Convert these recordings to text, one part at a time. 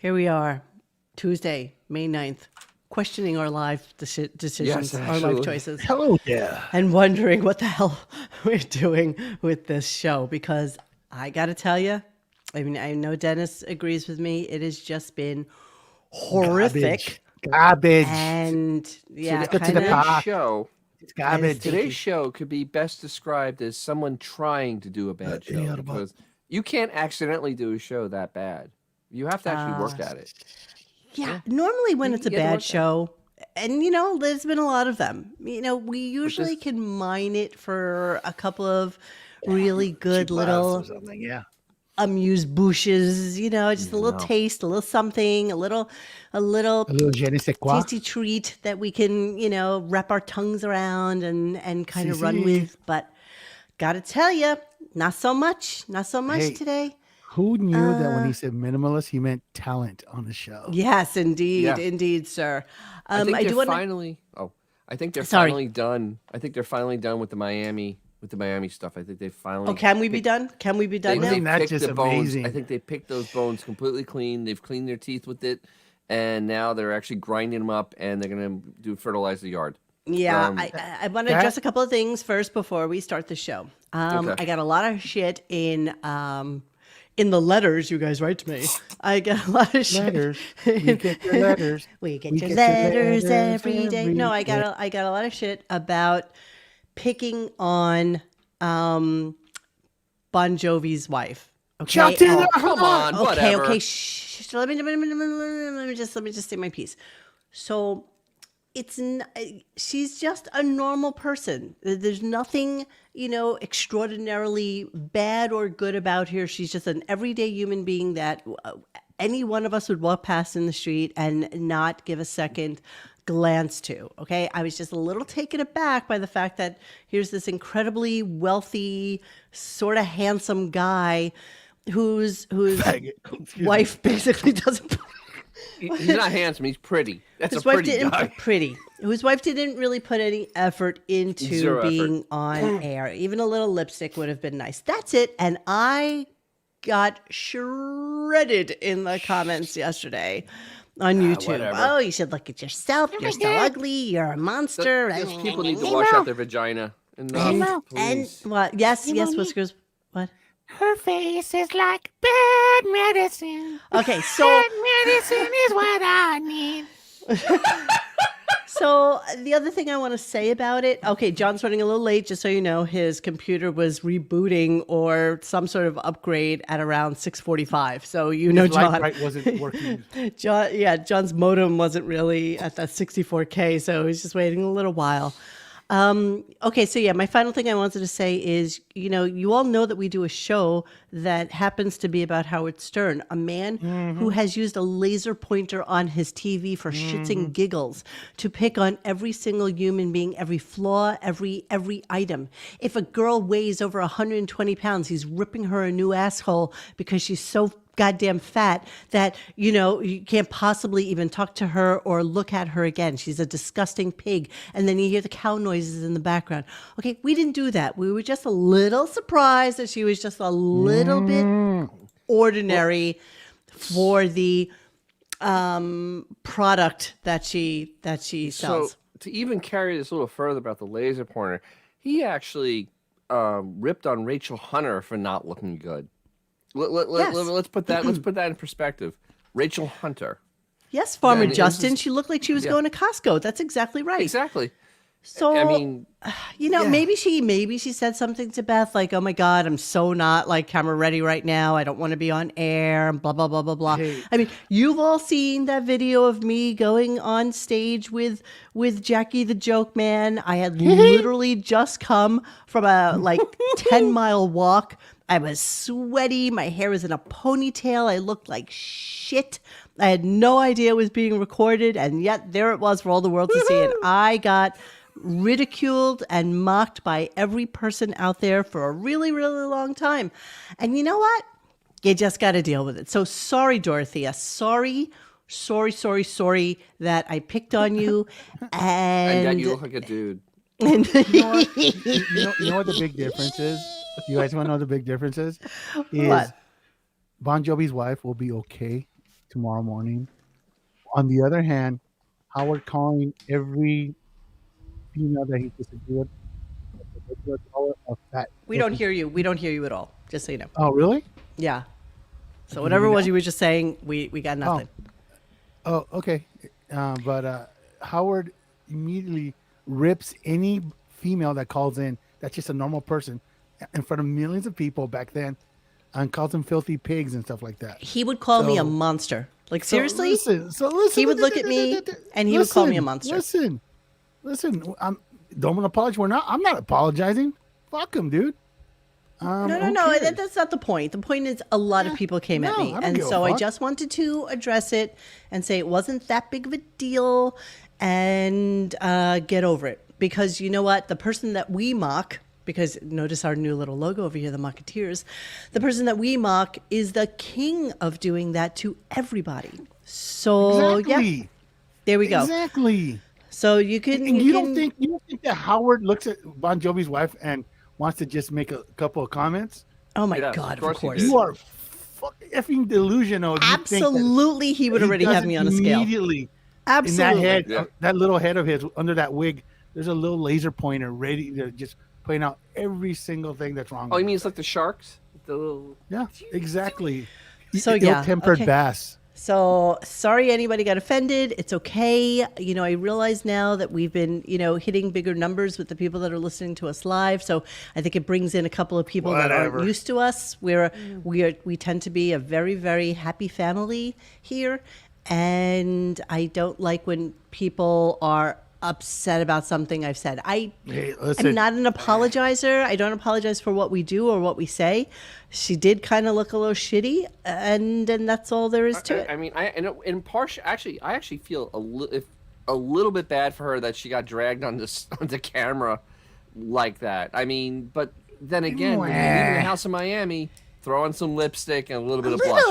Here we are, Tuesday, May 9th, questioning our life decisions, our life choices. Hello there. And wondering what the hell we're doing with this show. Because I got to tell you, I mean, I know Dennis agrees with me. It has just been horrific. Garbage. And yeah, let's get to the Today's show. It's garbage. Today's show could be best described as someone trying to do a bad show, because you can't accidentally do a show that bad. You have to actually work at it. Yeah, normally when it's a bad show, and you know, there's been a lot of them. You know, we usually can mine it for a couple of really good little amuse-bouches, you know, just a little taste, a little something, a little je ne sais quoi. tasty treat that we can, you know, wrap our tongues around and kind of run with. But gotta tell you, not so much today. Who knew that when he said minimalist, he meant talent on the show? Yes, indeed, sir. I think they're finally done. I think they're finally done with the Miami stuff. I think they finally. Oh, can we be done? Can we be done now? That's just amazing. I think they picked those bones completely clean. They've cleaned their teeth with it, and now they're actually grinding them up, and they're gonna fertilize the yard. Yeah, I want to address a couple of things first before we start the show. Okay. I got a lot of shit in the letters you guys write to me. I get a lot of shit. Letters. We get your letters. We get your letters every day. No, I got a lot of shit about picking on Bon Jovi's wife. Okay, come on, whatever. Okay. Shh. Let me just say my piece. So she's just a normal person. There's nothing, you know, extraordinarily bad or good about her. She's just an everyday human being that any one of us would walk past in the street and not give a second glance to. Okay, I was just a little taken aback by the fact that here's this incredibly wealthy, sort of handsome guy whose wife basically doesn't. He's not handsome. He's pretty. That's His a wife pretty guy. His wife didn't really put any effort into being on air. Even a little lipstick would have been nice. That's it. And I got shredded in the comments yesterday on YouTube. Whatever. Oh, you should look at yourself. You're so ugly. You're a monster. Those people need to wash out their vagina. And what? Yes, Whiskers. What? Her face is like bad medicine. Okay, so bad medicine is what I need. So the other thing I want to say about it, okay, John's running a little late, just so you know. His computer was rebooting or some sort of upgrade at around 6:45. So you know, John wasn't working. John's modem wasn't really at that 64K, so he's just waiting a little while. Okay, so yeah, my final thing I wanted to say is, you know, you all know that we do a show that happens to be about Howard Stern, a man who has used a laser pointer on his TV for shits and giggles to pick on every single human being, every flaw, every item. If a girl weighs over 120 pounds, he's ripping her a new asshole because she's so goddamn fat that, you know, you can't possibly even talk to her or look at her again. She's a disgusting pig. And then you hear the cow noises in the background. Okay, we didn't do that. We were just a little surprised that she was just a little bit ordinary for the product that she sells. So to even carry this a little further about the laser pointer, he actually ripped on Rachel Hunter for not looking good. Let's put that in perspective. Rachel Hunter. Yes, Farmer Justin. She looked like she was going to Costco. That's exactly right. Exactly. So, I mean, you know, maybe she said something to Beth like, "Oh my God, I'm so not like camera ready right now. I don't want to be on air." And blah blah blah blah blah. Hey. I mean, you've all seen that video of me going on stage with Jackie the Joke Man. I had literally just come from a 10-mile walk. I was sweaty. My hair was in a ponytail. I looked like shit. I had no idea it was being recorded, and yet there it was for all the world to see. And I got ridiculed and mocked by every person out there for a really, really long time. And you know what? You just got to deal with it. So sorry, Dorothea. Sorry that I picked on you. And you look like a dude. You know what the big difference is? You guys want to know the big difference is? What? Bon Jovi's wife will be okay tomorrow morning. On the other hand, Howard calling every female that he disagreed with a fat. We don't hear you. We don't hear you at all. Just so you know. Oh, really? Yeah. So Can you whatever hear it me was now? you were just saying, we got nothing. Oh, okay. But Howard immediately rips any female that calls in that's just a normal person in front of millions of people back then and calls them filthy pigs and stuff like that. He would call me a So- monster. Like So seriously? listen. He would look at me and he would call me a monster. Listen. Don't apologize. I'm not apologizing. Fuck him, dude. No, who cares? that's not the point. The point is a lot of people came at no, me. I don't And give a so I fuck. just wanted to address it and say it wasn't that big of a deal and get over it. Because you know what? The person that we mock, because notice our new little logo over here, the Mocketeers, the person that we mock is the king of doing that to everybody. So, yeah, Exactly. there we go. Exactly. So you can... And you don't think that Howard looks at Bon Jovi's wife and wants to just make a couple of comments? Oh, my Yes, God, of course of he course. did. You are fucking effing delusional. If you think that Absolutely, he would already have doesn't me on a scale. Immediately Absolutely. in that head, Yeah. that little head of his, under that wig, there's a little laser pointer ready to just point out every single thing that's wrong. Oh, you with mean it. it's like the sharks? The little... Yeah, exactly. So, yeah, Ill-tempered okay. bass. So sorry anybody got offended. It's okay. You know, I realize now that we've been, hitting bigger numbers with the people that are listening to us live. So I think it brings in a couple of people that aren't Whatever. used to us. We tend to be a very, very happy family here. And I don't like when people are upset about something I've said. Hey, listen. I'm not an apologizer. I don't apologize for what we do or what we say. She did kind of look a little shitty, and that's all there is to it. I mean, I actually feel a little bit bad for her that she got dragged on onto camera like that. I mean, but then again, when you leave the house in Miami, throw on some lipstick and a little bit of blush.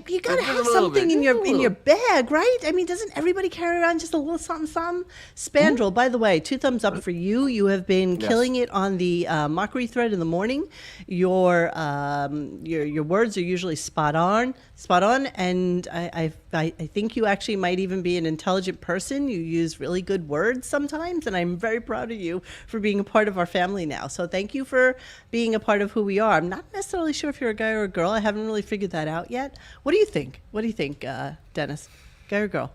You gotta A have little something bit, in a your little. bag, right? I mean, doesn't everybody carry around just a little something, something? Spandrel, by the way, 2 thumbs up for you. You have been Yes. killing it on the mockery thread in the morning. Your words are usually spot on, and I think you actually might even be an intelligent person. You use really good words sometimes, and I'm very proud of you for being a part of our family now. So thank you for being a part of who we are. I'm not necessarily sure if you're a guy or a girl. I haven't really figured that out yet. What do you think? Dennis? Guy or girl?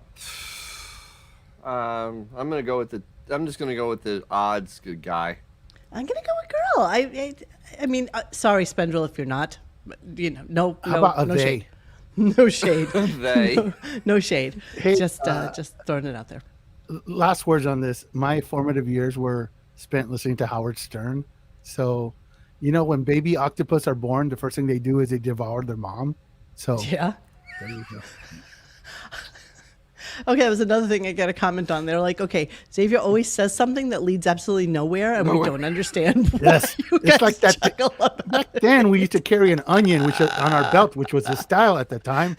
I'm just gonna go with the odds good guy. I'm gonna go with girl. I mean, sorry, Spendrel, if you're not. But, no about a no they? shade. No shade. They. No shade. Hey, just throwing it out there. Last words on this. My formative years were spent listening to Howard Stern. So, when baby octopus are born, the first thing they do is they devour their mom. So, Yeah. there you go. Okay, that was another thing I got a comment on. They're like, okay, Xavier always says something that leads absolutely nowhere, and we don't understand why Yes. you guys It's like that. chuckle about Back then, we used to carry an onion on our belt, which was the style at the time.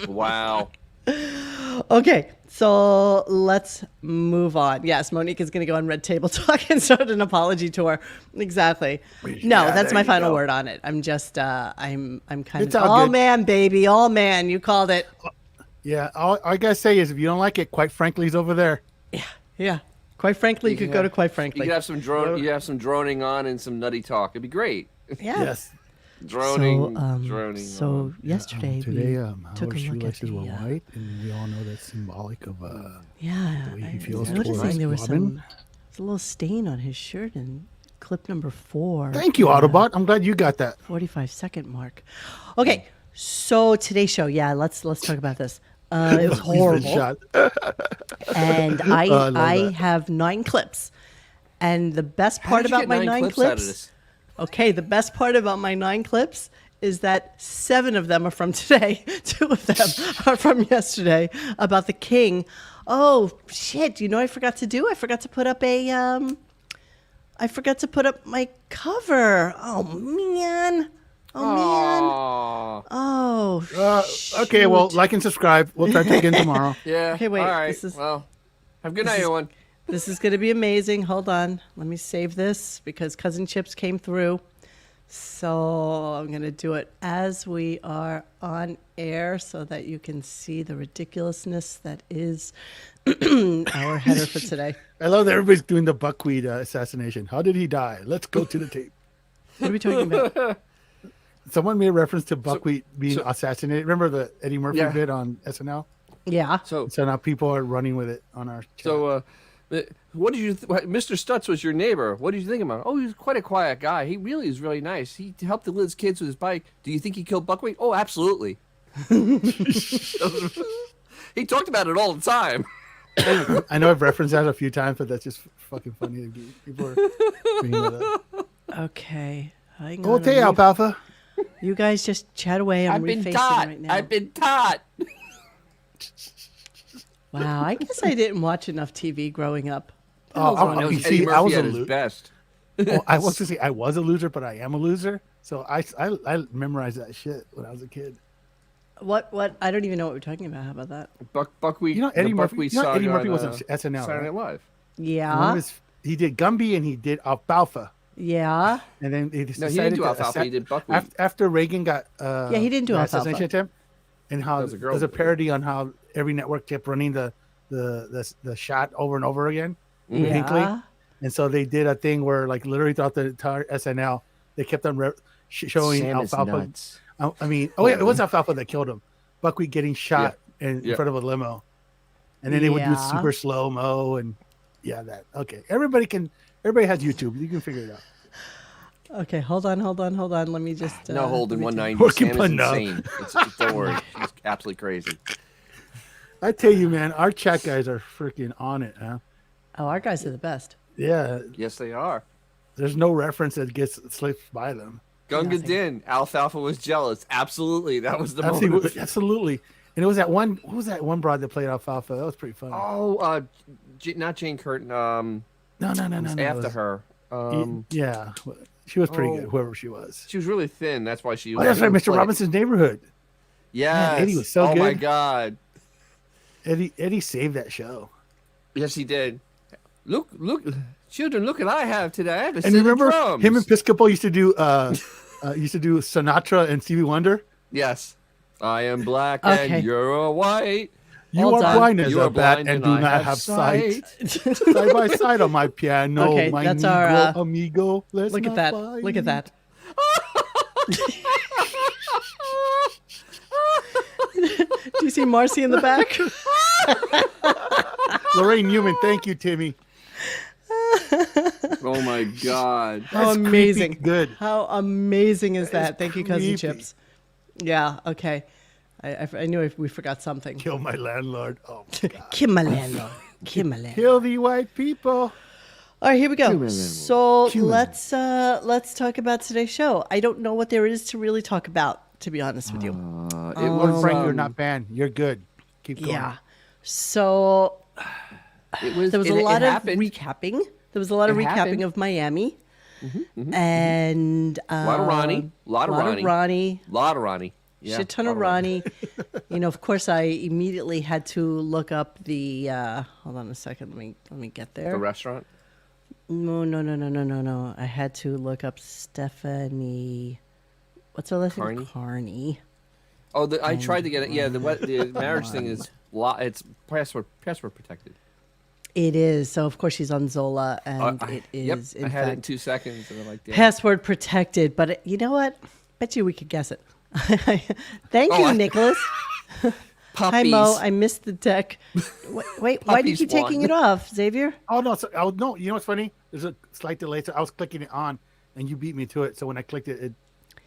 Wow. Okay, so let's move on. Yes, Monique is going to go on Red Table Talk and start an apology tour. Exactly. No, Yeah, that's there my you final go. word on it. I'm just, I'm kind It's of all all good. man, baby, all man. You called it. Yeah, all I gotta say is, if you don't like it, quite frankly, he's over there. Yeah. Quite frankly, you could go to quite You frankly. could have some droning on and some nutty talk. It'd be great. Yeah. Yes. Droning, So, droning. so on. yesterday Today, we took Howard's a look at shoelaces the, were white, and we all know that's symbolic of yeah, way he I feels was noticing towards there was Robin. there's a little stain on his shirt in clip number 4. Thank you, Autobot. I'm glad you got that. 45-second mark. Okay, so today's show, yeah, let's talk about this. It was He's been horrible, shot. and I love I that. have 9 clips, and the best How part did you about get my 9 9 clips clips, out of this? okay, the best part about my 9 clips is that 7 of them are from today, 2 of them are from yesterday about the king. Oh shit! I forgot to do? I forgot to put up my cover. Oh man. Aw. Oh. Okay, well, shoot. like and subscribe. We'll try to again tomorrow. Yeah. Okay, wait, All right. this is- Well, have a good night, everyone. This is going to be amazing. Hold on. Let me save this because Cousin Chips came through. So I'm going to do it as we are on air so that you can see the ridiculousness that is our header for today. I love that everybody's doing the buckwheat assassination. How did he die? Let's go to the tape. What are we talking about? Someone made a reference to buckwheat being assassinated. Remember the Eddie Murphy bit on SNL? Yeah. So now people are running with it on our chat. So, what did you, Mr. Stutz was your neighbor. What did you think about him? Oh, he was quite a quiet guy. He really is really nice. He helped the Liz kids with his bike. Do you think he killed buckwheat? Oh, absolutely. He talked about it all the time. I know I've referenced that a few times, but that's just fucking funny. People are bringing that up. Okay. Hang on. Okay, Alfalfa. You guys just chat away. I'm refacing right now. I've been taught. Wow, I guess I didn't watch enough TV growing up. You see, I was at a his best. I was to say I was a loser, but I am a loser. So I memorized that shit when I was a kid. What? I don't even know what we're talking about. How about that? Buckwheat. You know Eddie Murphy. Buckwheat Eddie Murphy on, was on SNL. Saturday Night Right? Live. Yeah. He did Gumby and he did Alfalfa. Yeah. And then they No, decided he didn't do Alfalfa. He did Buckwheat. After Reagan got Yeah, he didn't do the Alfalfa. assassination attempt, and how That was a girl there's a movie. parody on how every network kept running the shot over and over again. with Hinckley. Yeah. And so they did a thing where, like, literally throughout the entire SNL, they kept on showing Sam is Alfalfa. nuts. It was Alfalfa that killed him. Buckwheat getting shot in front of a limo, and then they would do super slow mo and that. Okay, everybody has YouTube. You can figure it out. Okay, hold on. Let me just. No holding let me 190. Working Sam is fun now. insane. Don't worry. She's absolutely crazy. I tell you, man, our chat guys are freaking on it, huh? Oh, our guys are the best. Yeah, Yes, they are. there's no reference that gets slipped by them. Gunga Nothing. Din. Alfalfa was jealous. Absolutely. That was the motive. Absolutely. And it was that one. Who was that one broad that played Alfalfa? That was pretty funny. Oh, not Jane Curtin. No. It was after her. Yeah, she was pretty good. Whoever she was. She was really thin. That's why she. Oh, that's right, Mr. Robinson's Neighborhood. Yeah. Man, Eddie was so Oh my good. God. Eddie saved that show. Yes, he did. Look, children! Look what I have today. I have a And set you of remember drums. him and Piscopo used to do Sinatra and Stevie Wonder. Yes. I am black Okay. and you're white. You Hold are on. blind as You a are bat blind and do I not have sight. Side by side on my piano, Okay, my that's negro our, amigo. Let's Look at not that. fight. Look at that. Do you see Marcy in the back? Lorraine Newman, thank you, Timmy. Oh my God. How That's amazing. creepy good. How amazing is that? Thank you, Cousin creepy. Chips. Yeah, okay. I knew we forgot something. Kill my landlord. Oh my God. Kimmalando. Kimmalando. Kill the white people. All right, here we go. So Kimmalando. let's talk about today's show. I don't know what there is to really talk about, to be honest with you. It Well, was. Frank, you're not banned. You're good. Keep going. Yeah. So It was. there was a it lot of happened. recapping. There was a lot of It recapping happened. of Miami. And A lot of Ronnie. A lot of Ronnie. Ronnie. Lot of Ronnie. Yeah, Shit ton lot of Ronnie. Of course, I immediately had to look up the. Hold on a second. Let me get there. The restaurant. No. I had to look up Stephanie. What's her last name? Carney? Carney. Oh, I tried to get it. Yeah, the marriage thing is. It's password protected. It is. So of course she's on Zola, and it Yep, is in I had it in fact 2 seconds, and I'm like, damn. password protected. But you know what? Bet you we could guess it. Thank you, Nicholas. Hi Puppies. Mo, I missed the deck. Wait, why did Puppies you taking won. it off, Xavier? Oh no! No. You know what's funny? There's a slight delay. So I was clicking it on, and you beat me to it. So when I clicked it, it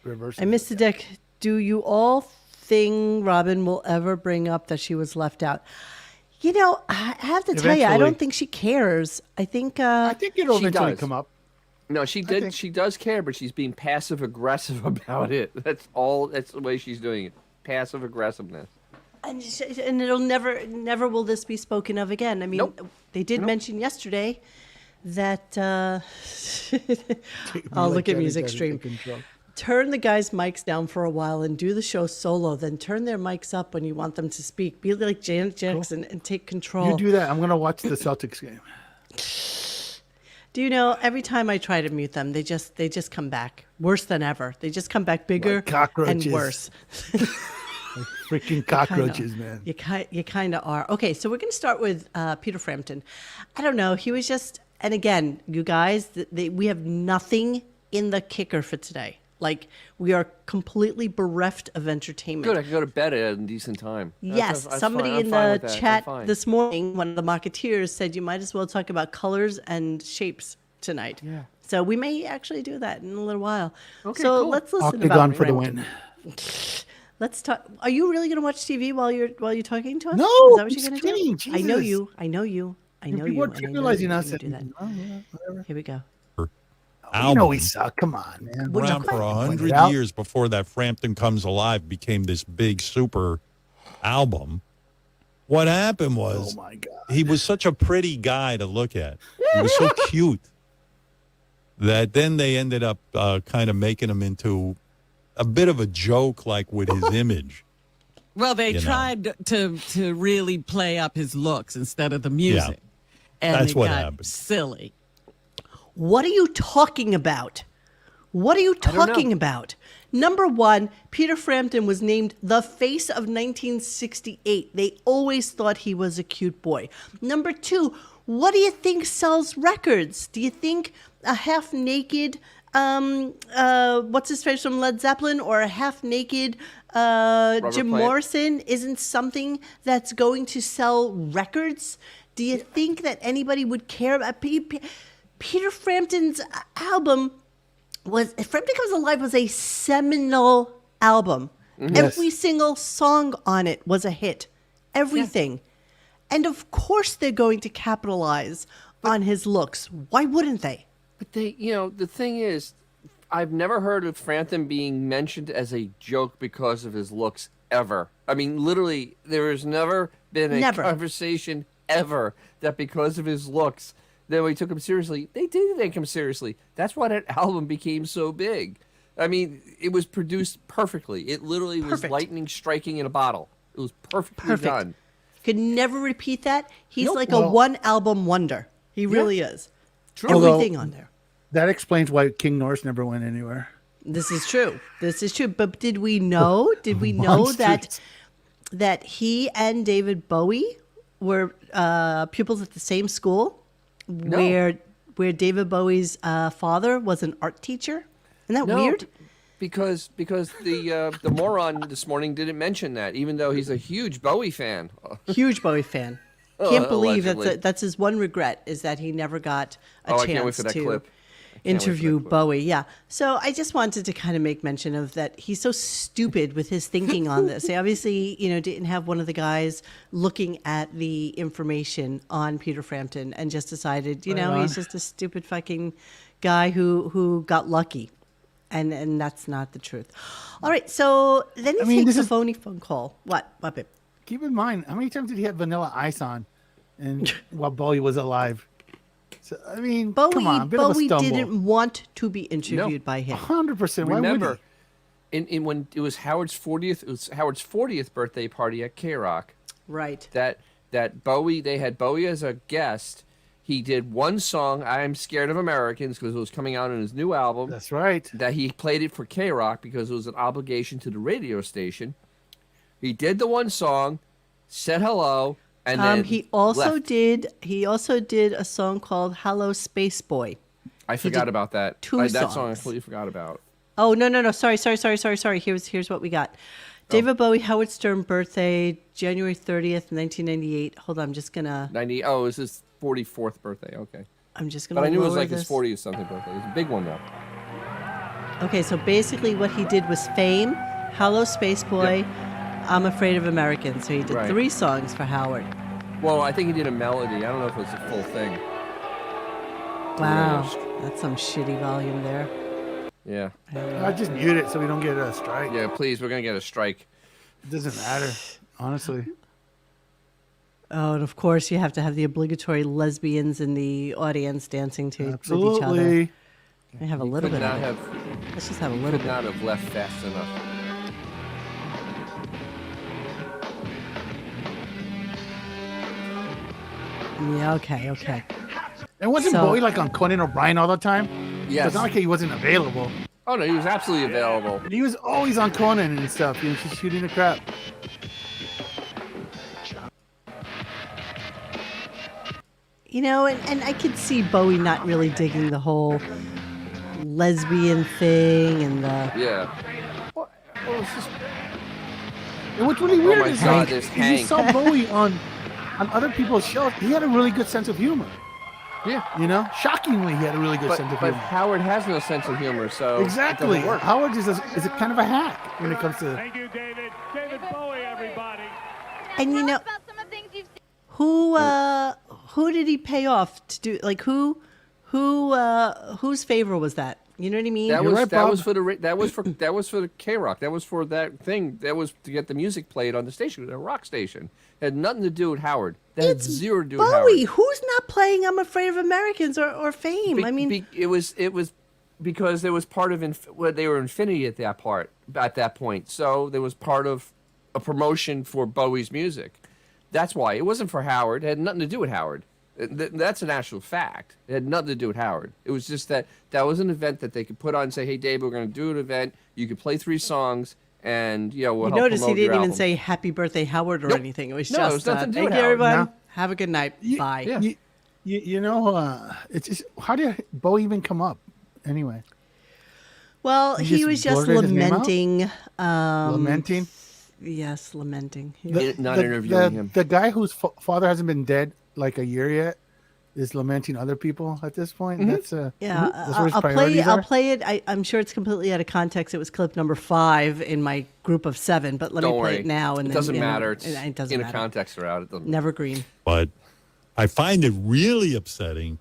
reversed. I missed the deck. Do you all think Robin will ever bring up that she was left out? I have to tell you, I Eventually. don't think she cares. I think I think it'll She eventually does. come up. No, she think- did. She does care, but she's being passive aggressive about it. That's all. That's the way she's doing it. Passive aggressiveness. and it'll never will this be spoken of again. I mean, Nope. they did mention yesterday that oh, Like look at Johnny Music Depp Stream. in control. Turn the guys' mics down for a while and do the show solo. Then turn their mics up when you want them to speak. Be like Janet Jackson and take control. You do that. I'm gonna watch the Celtics game. Do you know, every time I try to mute them, they just come back worse than ever. They just come back bigger Like cockroaches. and worse. Like freaking cockroaches, man. You kind of are. Okay, so we're going to start with Peter Frampton. I don't know. He was just, and again, you guys, we have nothing in the kicker for today. Like, we are completely bereft of entertainment. Good, I can go to bed at a decent time. Yes, That's somebody fine. I'm in fine the with that. I'm chat fine. this morning, one of the Marketeers, said you might as well talk about colors and shapes tonight. Yeah. So we may actually do that in a little while. Okay, so cool. let's listen Octagon about for the Frampton. win. Let's talk. Are you really going to watch TV while you're talking to us? No, Is that what I'm you're going to kidding, do? I know Jesus. you. I know you. I know People you. are and I know trivializing you're us. gonna do that. Oh, yeah, whatever. Here we go. You know we suck. Come on, man. Would you Around for quit? 100 out. years before that Frampton Comes Alive became this big super album. What happened was Oh my God. he was such a pretty guy to look at. He was so cute that then they ended up kind of making him into a bit of a joke, like with his image. Well, they You know. tried to really play up his looks instead of the music. And That's it what got happened. silly. What are you talking about? What are you don't know. talking about? Number one, Peter Frampton was named the face of 1968. They always thought he was a cute boy. Number two, what do you think sells records? Do you think a half-naked, what's his face from Led Zeppelin, or a half-naked Jim Plant. Morrison isn't something that's going to sell records? Do you think that anybody would care about Peter Frampton's album? Frampton Comes Alive was a seminal album. Every single song on it was a hit. Everything. And of course they're going to capitalize on his looks. Why wouldn't they? But the thing is, I've never heard of Frampton being mentioned as a joke because of his looks ever. I mean, literally, there has never been a Never. conversation ever that because of his looks, that we took him seriously. They did take him seriously. That's why that album became so big. I mean, it was produced perfectly. It literally was Perfect. lightning striking in a bottle. It was perfectly done. Could never repeat that. He's Nope. like a one-album wonder. He really is. True. Everything on there. That explains why King Norris never went anywhere. This is true. This is true. But did we know? Did we know Monsters. that he and David Bowie were pupils at the same school, where David Bowie's father was an art teacher? Isn't that weird? Because the moron this morning didn't mention that, even though he's a huge Bowie fan. Huge Bowie fan. Can't believe Allegedly. that's his one regret, is that he never got a I can't wait chance for that to clip. interview clip. Bowie. Yeah. So I just wanted to kind of make mention of that. He's so stupid with his thinking on this. He obviously, didn't have one of the guys looking at the information on Peter Frampton and just decided, he's just a stupid fucking guy who got lucky. And that's not the truth. All right. So then he takes a phony phone call. What, babe? Keep in mind, how many times did he have Vanilla Ice on, and while Bowie was alive? So, I mean, come on, a bit of a Bowie stumble. didn't want to be interviewed by him. 100%. Why Remember, would in when it was Howard's 40th birthday party at K-Rock, Right. that Bowie, they had Bowie as a guest. He did one song, "I'm Scared of Americans," because it was coming out on his new album. he? That's right. That he played it for K-Rock because it was an obligation to the radio station. He did the one song, said hello, and then He also left. did a song called "Hello Space Boy." I forgot about that. two That song I songs. completely forgot about. Oh no! Sorry. Here's what we got. David Bowie, Howard Stern birthday, January 30th, 1998. Hold on, I'm just gonna 90. Oh, it was his 44th birthday. Okay, I'm just gonna. but I knew it was lower like his this. 40th something birthday. It was a big one though. Okay, so basically what he did was Fame, Hello Space Boy, I'm Afraid of Americans. So he did Right. 3 songs for Howard. Well, I think he did a melody. I don't know if it was a full thing. Wow, honest. that's some shitty volume there. Yeah. I just mute it so we don't get a strike. Yeah, please, we're gonna get a strike. It doesn't matter, honestly. Oh, and of course you have to have the obligatory lesbians in the audience dancing with each other. Absolutely. We have a little Could bit not of it. have Let's just have a little could bit. not have left fast enough. Yeah, okay. And wasn't So- Bowie like on Conan O'Brien all the time? Yes. It's not like he wasn't available. Oh no, he was absolutely available. He was always on Conan and stuff. He was just shooting the crap. You know, and I could see Bowie not really digging the whole lesbian thing and the. Yeah. Well, it's just, And what's really weird my is God, like, there's is you Hank. saw Bowie on other people's shows. He had a really good sense of humor. yeah. You know, shockingly, he had a really good sense of But humor. Howard has no sense of humor, so it Exactly. doesn't work. Howard is a kind of a hack when it comes to. Thank you, David. David Bowie, everybody. And you know, About some of the things you've seen. who did he pay off to do? Like whose favor was that? You know what I mean? That You're was right, that was Bob. for the K-Rock. That was for that thing. That was to get the music played on the station, the rock station. It had nothing to do with Howard. That had zero to do with Bowie. Howard. Who's not playing "I'm Afraid of Americans" or Fame? I mean, it was because there was part of they were Infinity at that point. So there was part of a promotion for Bowie's music. That's why it wasn't for Howard. It had nothing to do with Howard. That's an actual fact. It had nothing to do with Howard. It was just that was an event that they could put on and say, "Hey, Dave, we're going to do an event. You could play 3 songs, and we'll you help notice he promote your didn't even album." say "Happy Birthday, Howard" or Nope. anything. It was No, it just was nothing to do "Thank with you, Howard. everyone. No. Have a good night. Bye." Yeah. You know, it's just how did Bowie even come up anyway? Well, He he just was just blurted his name out? lamenting. Lamenting. Yes, lamenting. He The- not interviewing him. The guy whose father hasn't been dead like a year yet is lamenting other people at this point. That's Yeah, that's where his I'll priorities I'll are. play it. I'm sure it's completely out of context. It was clip number 5 in my group of 7, but let Don't me play worry. it now. And it then, doesn't you know, matter. It's it doesn't in a matter. context or out. It doesn't. Never green. But I find it really upsetting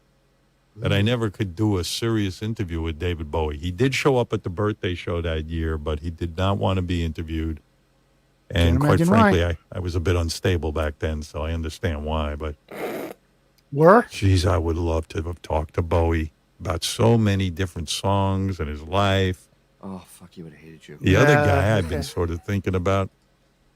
that I never could do a serious interview with David Bowie. He did show up at the birthday show that year, but he did not want to be interviewed. And Can't quite imagine frankly, why. I was a bit unstable back then, so I understand why. But, Were geez, I would love to have talked to Bowie about so many different songs and his life. Oh fuck! He would have hated you. The other Yeah, guy I've been okay. sort of thinking about,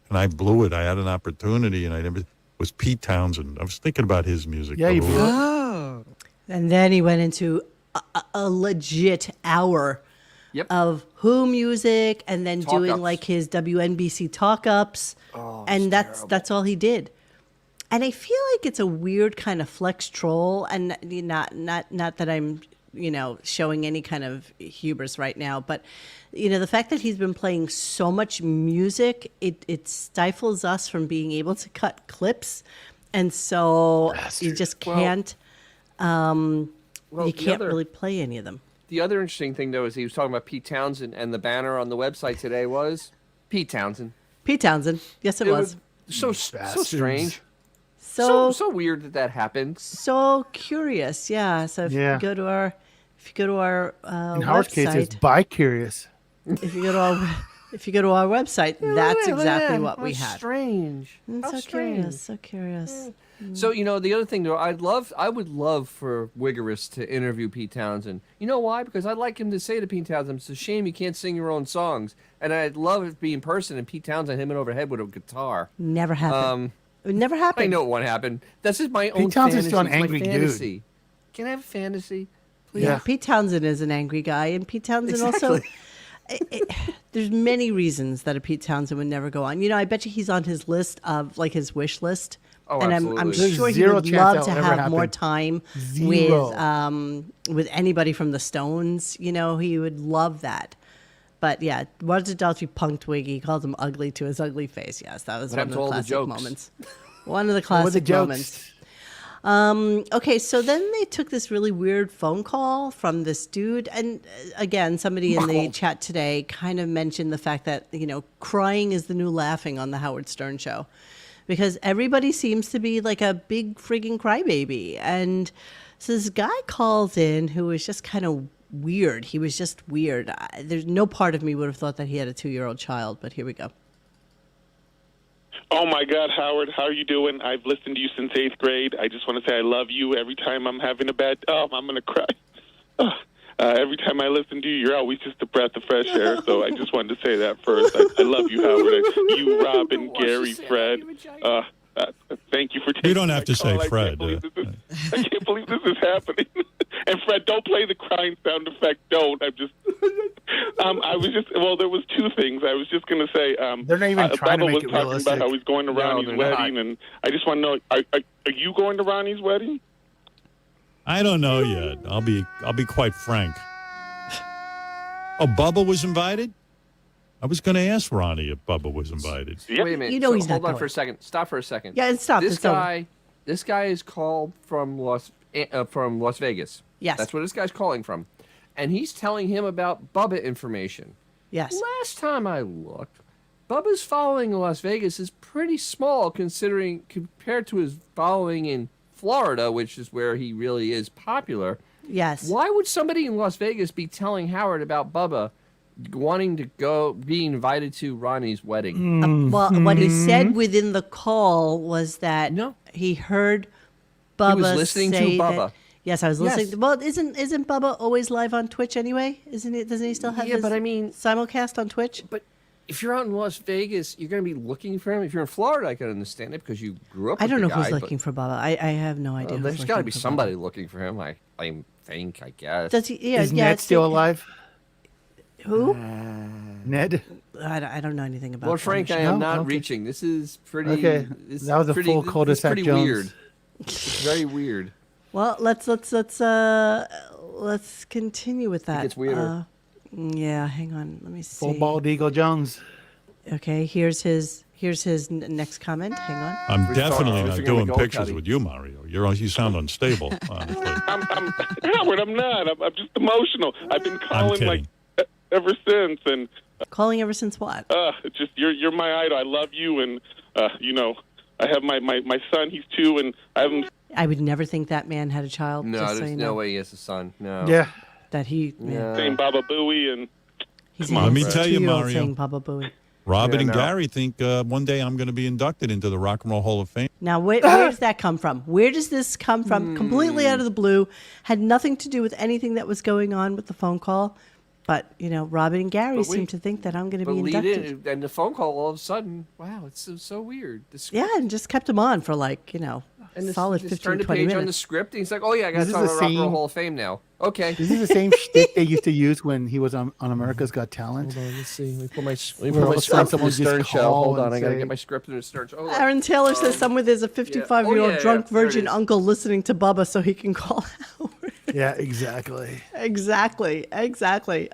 and I blew it. I had an opportunity, and I never, was Pete Townsend. I was thinking about his music. Yeah, you Ooh. blew it. Oh. And then he went into a legit hour Yep. of Who music, and then doing Talk-ups. like his WNBC talk-ups, and that's all he did. And I feel like it's a weird kind of flex troll, and not that I'm showing any kind of hubris right now, but the fact that he's been playing so much music, it stifles us from being able to cut clips, and so you just can't. You the can't other- really play any of them. The other interesting thing, though, is he was talking about Pete Townsend, and the banner on the website today was Pete Townsend. Pete Townsend, yes, it was. So strange. So So weird that happened. so curious, yeah. So if Yeah. you go to our In Howard's case, it's website, bi-curious. if you go to our website, that's exactly what we had. Strange. Mm, so curious, so curious. So the other thing though, I would love for Wigorous to interview Pete Townsend. You know why? Because I'd like him to say to Pete Townsend, "It's a shame you can't sing your own songs." And I'd love it being in person and Pete Townsend hit him over the head with a guitar. Never happened. It never happened. I know it won't happen. That's just my own Townsend's fantasy. still an It's my angry dude. fantasy. Can I have a fantasy? Please. Yeah, Pete Townsend is an angry guy, and Pete Townsend also. There's many reasons that a Pete Townsend would never go on. I bet you he's on his list of like his wish list. Oh, and I'm absolutely. There's sure he zero would chance love that'll to ever have more happen. time Zero. with anybody from the Stones. He would love that. But yeah, Roger Daltrey punked Wiggy. He called him ugly to his ugly face. Yes, that was What one of happened the to all the classic jokes? moments. One of the With the classic jokes. moments. Okay, so then they took this really weird phone call from this dude. And again, somebody in the chat today kind of mentioned the fact that, crying is the new laughing on the Howard Stern show. Because everybody seems to be like a big friggin' crybaby. And so this guy calls in who was just kind of weird. He was just weird. There's no part of me would have thought that he had a 2-year-old child, but here we go. Oh, my God, Howard, how are you doing? I've listened to you since 8th grade. I just want to say I love you every time I'm having a bad... Oh, I'm going to cry. Every time I listen to you, you're always just a breath of fresh air. So I just wanted to say that first. I love you, Howard. You, Robin, Gary, Fred. Thank you for taking You don't have my to say call. I can't Fred. believe this is- I can't believe this is happening. And Fred, don't play the crying sound effect. Don't. I'm just. I was just. Well, there was two things. I was just going to say. They're not even trying to Bubba make was it talking realistic. about how he's going to Ronnie's they're wedding, not. and I just want to know: are you going to Ronnie's wedding? I don't know yet. I'll be quite frank. Oh, Bubba was invited? I was going to ask Ronnie if Bubba was invited. Yep. Wait a minute. You know he's not hold on going. for a second. Stop for a second. Yeah, and stop. This It's over. guy is called from Las Vegas. Yes. That's where this guy's calling from, and he's telling him about Bubba information. Yes. Last time I looked, Bubba's following in Las Vegas is pretty small compared to his following in Florida, which is where he really is popular. Yes. Why would somebody in Las Vegas be telling Howard about Bubba wanting to be invited to Ronnie's wedding? Well, what he said within the call was that No. he heard Bubba He was listening to say Bubba. that- yes, I was listening. Yes. Well, isn't Bubba always live on Twitch anyway? Isn't it? Doesn't he still have Yeah, his but I mean- simulcast on Twitch? But if you're out in Las Vegas, you're going to be looking for him. If you're in Florida, I can understand it because you grew up I with don't know the who's guy, but- looking for Bubba. I have no idea. Well, who's there's got to looking be for somebody Bubba. looking for him. I think, I guess. Does he? Yeah, Is yeah. Ned still it's- alive? Who? Ned? I don't know anything about. Lord Frank, I that. am No? not Okay. reaching. This is pretty. Okay, this that was a pretty, full this is cul-de-sac pretty Jones. weird. It's very weird. Well, let's continue with that. gets weirder. Yeah, hang on. Let me see. Full bald Eagle Jones. Okay, here's his next comment. Hang on. I'm We're definitely sorry. not We're doing gonna go, pictures Cuddy. with you, Mario. You sound unstable, honestly. Howard, I'm not. I'm just emotional. I've been calling kidding. ever since, and Calling ever since what? it's just you're my idol. I love you, and I have my son. He's 2, and I haven't. I would never think that man had a child. No, just so there's you no know. way he has a son. No. Yeah. That he. Yeah. Saying Baba Booey, and He's Come a on, Let me Fred. tell you, 2-year-old Mario. saying Baba Booey. Robin Yeah, and no. Gary think one day I'm going to be inducted into the Rock and Roll Hall of Fame. Now, where does that come from? Where does this come from? Completely out of the blue. Had nothing to do with anything that was going on with the phone call. But, Robin and Gary But we- seem to think that I'm going to But be lead inducted. in, and the phone call all of a sudden, wow, it's so weird. Yeah, and just kept him on for And this- solid just 15, turned the 20 page on the minutes. script, and he's like, "Oh yeah, I got This to is talk the about Rock and Roll same- Hall of Fame now." Okay. This is the same shtick they used to use when he was on America's Got Talent. Hold on, let's see. Let me pull my Where all of a sudden script in the someone just Stern show. call Hold on, and I gotta say- get my script in the Stern show. Hold on. Aaron Taylor says somewhere there's a 55-year-old yeah, drunk there it virgin is. uncle listening to Bubba so he can call Howard. Yeah, exactly. Exactly.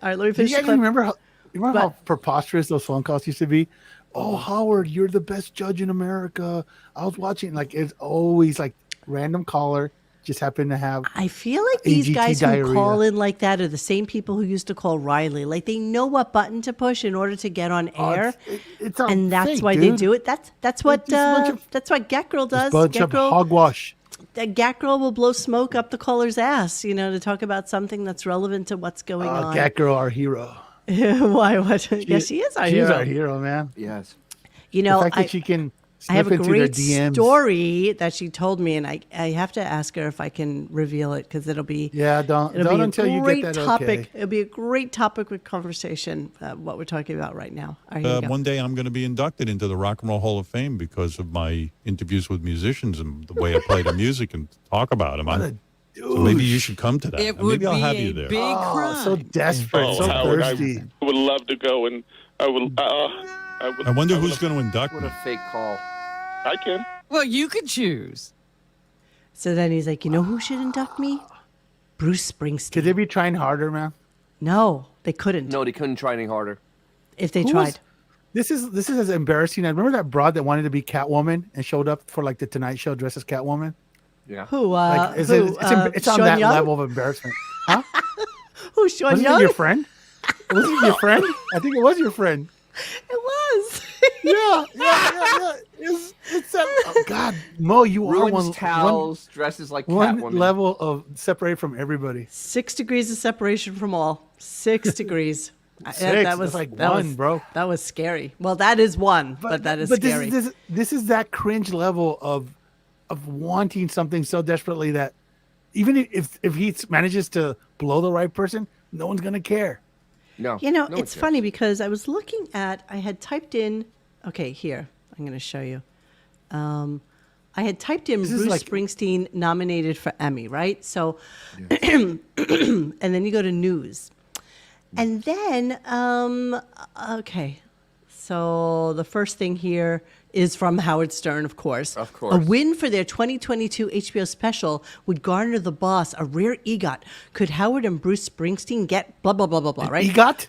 All right, let me Do finish you the guys clip. remember how What? preposterous those phone calls used to be? Oh, Howard, you're the best judge in America. I was watching, it's always random caller just happened to have. I feel like these AGT guys diarrhea. who call in like that are the same people who used to call Riley. Like they know what button to push in order to get on air, It's a and that's fake, why they dude. do it. That's what It's a bunch of- that's what Get Girl does. Bunch Get of Girl, hogwash. Get Girl will blow smoke up the caller's ass, to talk about something that's relevant to what's going on. Cat girl, our hero. Why? What? Yes, she is our She's hero. our hero, man. Yes. You The know, fact that she can I have slip a into their great DMs. story that she told me, and I have to ask her if I can reveal it because it'll be Yeah, don't it'll be until a you great get that topic. okay. It'll be a great topic with conversation. What we're talking about right now. All right, here you go. One day I'm going to be inducted into the Rock and Roll Hall of Fame because of my interviews with musicians and the way I play the music and talk about them. So maybe you should come to that. It And would maybe I'll be have a you there. big crime. So desperate, so Howard, thirsty. I would love to go, and I would. I wonder who's going to induct What me. a fake call. I can. Well, you could choose. So then he's like, who should induct me? Bruce Could Springsteen. they be trying harder, man? No, they couldn't. No, they couldn't try any harder. If they Who tried. was- This is as embarrassing. I remember that broad that wanted to be Catwoman and showed up for the Tonight Show dressed as Catwoman. Yeah. Who? It's on Sean that Young? level of embarrassment. Huh? Who's Sean Wasn't Young? it your friend? Was it your friend? I think it was your friend. It was. Yeah. It's oh God, Mo, you are Ruins one towels, dresses like one Catwoman. level of separated from everybody. 6 degrees of separation from all. 6 degrees. Six, that's like one, bro. That was scary. Well, that is one, but that is scary. This is that cringe level of wanting something so desperately that even if he manages to blow the right person, no one's gonna care. No. You know, no one it's cares. funny because I was looking at, I had typed in, okay, here, I'm going to show you. I I had typed in This is Bruce like- Springsteen nominated for Emmy, right? So, and then you go to news. And then, okay. So the first thing here is from Howard Stern, of course. Of course. A win for their 2022 HBO special would garner the boss a rare EGOT. Could Howard and Bruce Springsteen get blah, blah, blah, blah, blah, right? EGOT?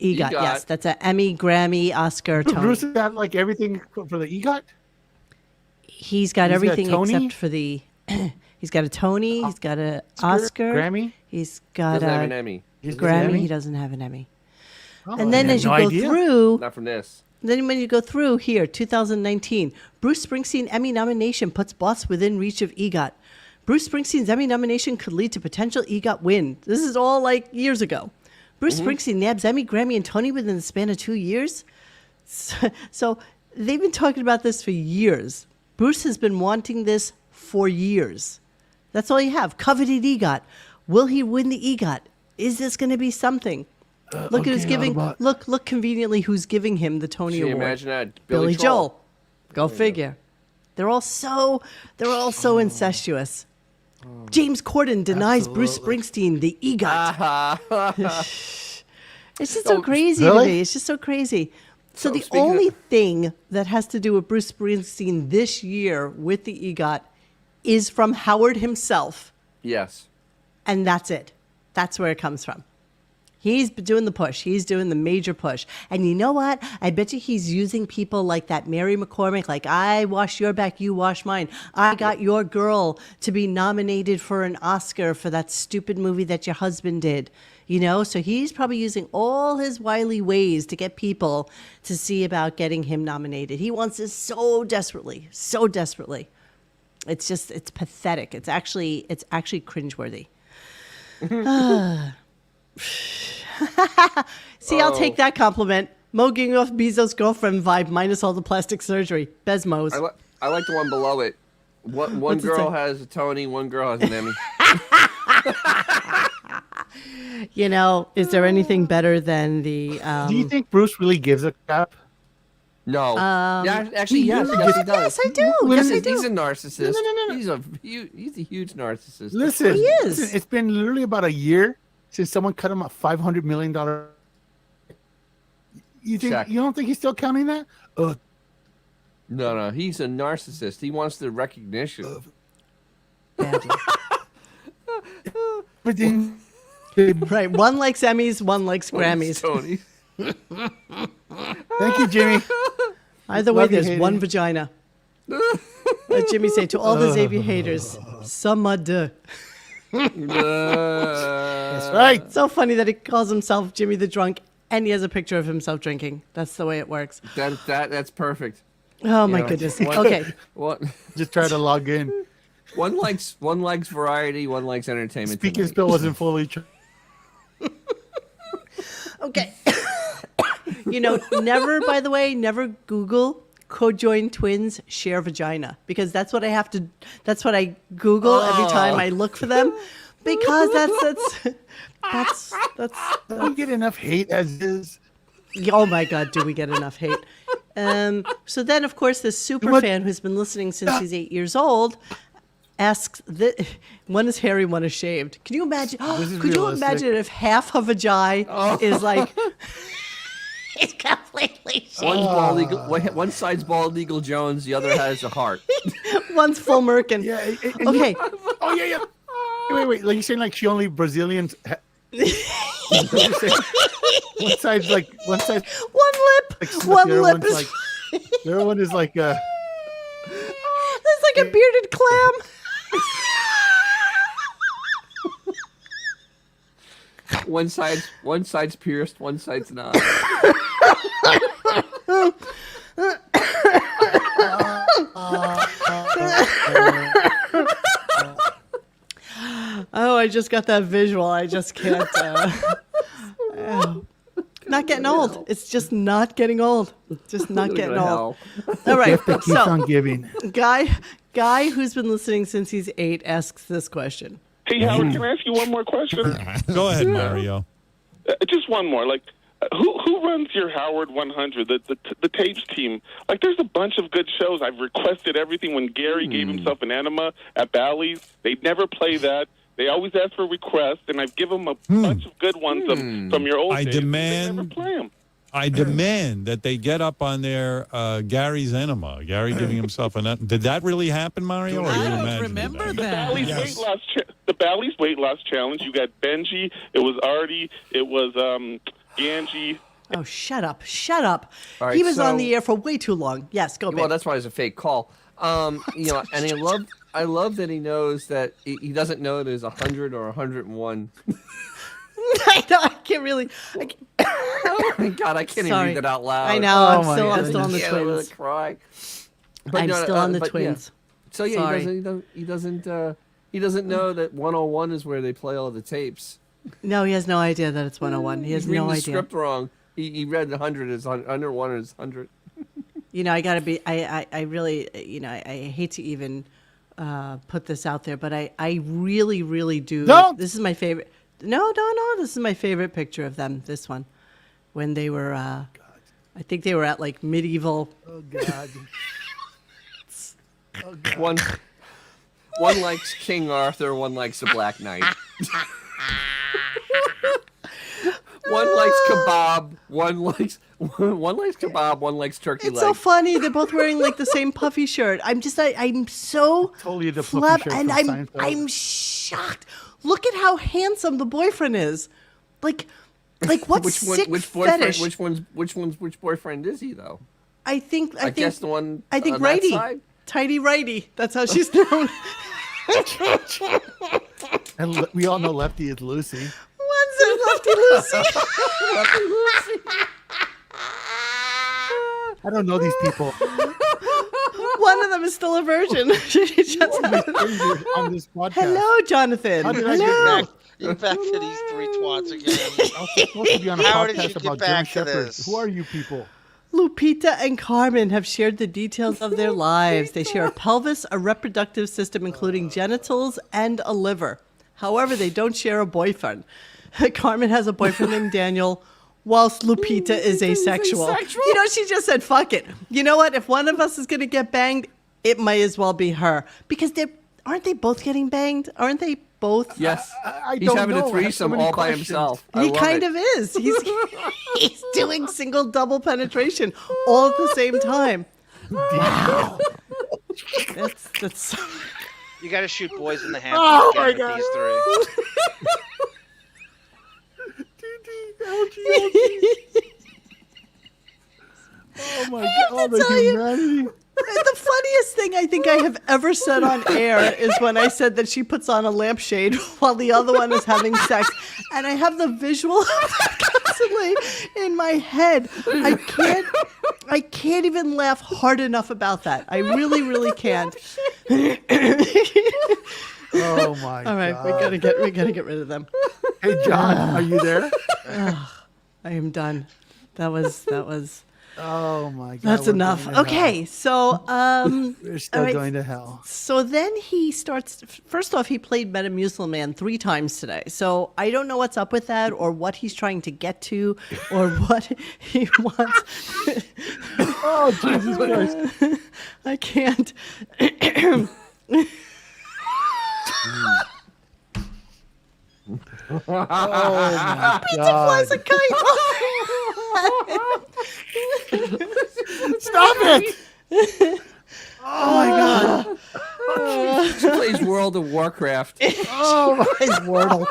EGOT, EGOT. yes. That's an Emmy, Grammy, Oscar, Tony. Bruce has got like everything for the EGOT? He's got got everything Tony? except for the... He's got a Tony. He's got an Oscar. Grammy? He's got Doesn't have a an Emmy. Is this Grammy. Emmy? He doesn't have an Emmy. Oh, And then I as had you no go idea. through... Not from this. Then when you go through here, 2019, Bruce Springsteen Emmy nomination puts boss within reach of EGOT. Bruce Springsteen's Emmy nomination could lead to potential EGOT win. This is all like years ago. Bruce Springsteen nabs Emmy, Grammy, and Tony within the span of 2 years. So they've been talking about this for years. Bruce has been wanting this for years. That's all you have. Coveted EGOT. Will he win the EGOT? Is this going to be something? Look who's okay, giving. Autobot. Look conveniently who's giving him the Tony Can you Award. imagine that? Billy Joel. Go figure. They're all so incestuous. James Corden denies Bruce Springsteen the EGOT. It's just so crazy to really? me. It's just so crazy. So So the speaking of- only thing that has to do with Bruce Springsteen this year with the EGOT is from Howard himself, Yes. and that's it. That's where it comes from. He's doing the push. He's doing the major push. And you know what? I bet you he's using people like that Mary McCormick, like, I wash your back, you wash mine. I got your girl to be nominated for an Oscar for that stupid movie that your husband did. You know, so he's probably using all his wily ways to get people to see about getting him nominated. He wants this so desperately, so desperately. It's pathetic. It's actually cringeworthy. See, I'll take that compliment. Mogging off Bezos' girlfriend vibe minus all the plastic surgery. Bezmos. I like the one below it. One What's it girl say? has a Tony, one girl has an Emmy. You know, is there anything better than the... Do you think Bruce really gives a crap? No. Yeah, actually, yes. really Yes, he does. does. Yes, I do. Yes, I do. He's a narcissist. No. He's a huge narcissist. Listen, He is. listen, it's been literally about a year since someone cut him a $500 million. You Check. don't think he's still counting that? No, he's a narcissist. He wants the recognition. Badly. But then, Right. One likes Emmys, one likes Grammys. Tony. thank you, Jimmy. Either way, Love you, there's Hayden. one vagina. Let Jimmy say to all the Xavier haters, some are duh. That's right. So funny that he calls himself Jimmy the Drunk and he has a picture of himself drinking. That's the way it works. That's perfect. Oh my You know, goodness. one- Okay. What? Just try to log in. One likes variety. One likes entertainment. Speaking tonight. spell wasn't fully true. Okay. You know, never, by the way, never Google cojoined twins share vagina because that's what I Google every time I look for them because that's Don't get enough hate as is. oh my God, do we get enough hate? So then, of course, this super What? fan who's been listening since he's 8 years old asks, one is hairy, one is shaved. Can you imagine? This is Could you realistic. imagine if half of a vagina is like, it's completely shaved? One's bald eagle, one side's bald eagle Jones. The other has a heart. One's full merkin. Yeah. Okay. Oh yeah. Wait. Like you're saying, like she only Brazilians. You're saying one side's like one side. One lip. Like, One the other lip one's is like. The other one is like. it's like a bearded clam. One side's pierced. One side's not. Oh, I just got that visual. I just can't. Not getting old. It's just not getting old. Just not getting old. All right. Gift that keeps on So, giving. guy who's been listening since he's 8 asks this question. Hey, Howard, can I ask you one more question? Go ahead, Mario. Just one more. Like, Who runs your Howard 100, the tapes team? Like, there's a bunch of good shows. I've requested everything. When Gary gave himself an enema at Bally's, they never play that. They always ask for requests, and I've given them a bunch of good ones from your old days. They never play them. I demand that they get up on their Gary's enema. Gary giving himself an enema. Did that really happen, Mario? Or I are you don't imagining remember that? that. The Bally's weight loss challenge. You got Benji. It was Artie. It was Ganji. Oh, shut up. Shut up. All right, He was on so- the air for way too long. Yes, go Well, back. that's why it's a fake call. And I love that he knows that he doesn't know there's 100 or 101. I know. I can't really. Oh my God, I can't even Sorry. read that out loud. I know. Oh I'm my still on goodness. the Yeah, I'm gonna twins. cry. I'm still on the but twins. Yeah. So yeah, Sorry. he doesn't know that 101 is where they play all the tapes. No, he has no idea that it's 101. He has He's reading no the idea. script wrong. He read 100 as 101 is 100. You know, I gotta be. I really. You know, I hate to even put this out there, but I really, really do. Don't! This is my favorite. No. This is my favorite picture of them. This one, when they were. I think they were at like medieval. Oh God. Oh God. One likes King Arthur, one likes the Black Knight. One likes kebab, one likes kebab, one likes turkey It's leg. so funny. They're both wearing like the same puffy shirt. I'm so Totally the puffy flab, shirt and from I'm Seinfeld. shocked. Look at how handsome the boyfriend is. Like what sick which boyfriend? fetish? Which boyfriend is he though? I think guess the one I think on that righty, side? tighty righty. That's how she's known. And we all know Lefty is Lucy. What's it, Lefty Lucy? I don't know these people. One of them is still a virgin. She just On this podcast. Hello, Jonathan. How did I Hello. get back? You're back to these three twats again. I was supposed to be on a How did you podcast get about German back to Shepherds. this? Who are you people? Lupita and Carmen have shared the details of their lives. They share a pelvis, a reproductive system, including genitals, and a liver. However, they don't share a boyfriend. Carmen has a boyfriend named Daniel, whilst Lupita is asexual. You know, she just said, fuck it. You know what? If one of us is going to get banged, it might as well be her. Because aren't they both getting banged? Aren't they both? Yes, I he's don't having know. a I have so threesome many all by questions. himself. I He love kind it. of is. He's doing single double penetration all at the same time. Wow. That's You got to shoot boys in the hand Oh again my with God. these three. Oh my God! Oh, the tell you. humanity. the funniest thing I think I have ever said on air is when I said that she puts on a lampshade while the other one is having sex, and I have the visual of that constantly in my head. I can't even laugh hard enough about that. I really, really can't. Oh my All right, God. we gotta get rid of them. Hey John, are you there? I am done. That was. Oh my God. That's we're enough. going to Okay, hell. so We're still all right. going to hell. So then he starts. First off, he played Metamucil Man 3 times today. So I don't know what's up with that, or what he's trying to get to, or what he wants. Oh Jesus Christ! I can't. Oh my Flies God! a kite. Stop it! Oh my God! She plays World of Warcraft. Oh my Wordle!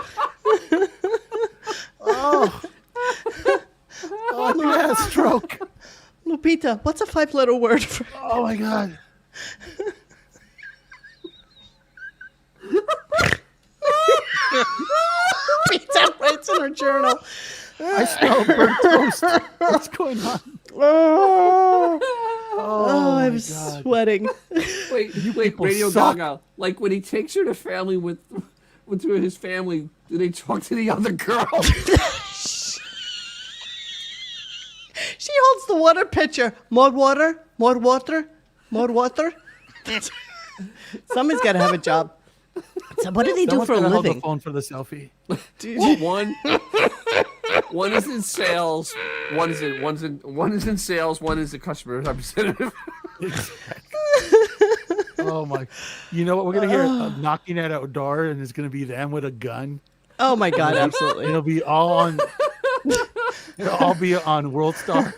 Oh! Oh, you had a stroke! Lupita, what's a 5-letter word for? Oh my God! Lupita writes in her journal. I smell burnt toast. What's going on? Oh, I'm my God. sweating. Wait, people Radio suck. Gaga. Like when he takes her to family with his family, do they talk to the other girl? She holds the water pitcher. More water, more water, more water. Somebody's got to have a job. So what do they do Someone's for a gotta hold living? the phone for the selfie. One. One is in sales. One is in sales. One is a customer representative. Oh my! You know what? We're gonna hear knocking at our door, and it's gonna be them with a gun. Oh my God, absolutely. It'll be all on. It'll all be on World Star.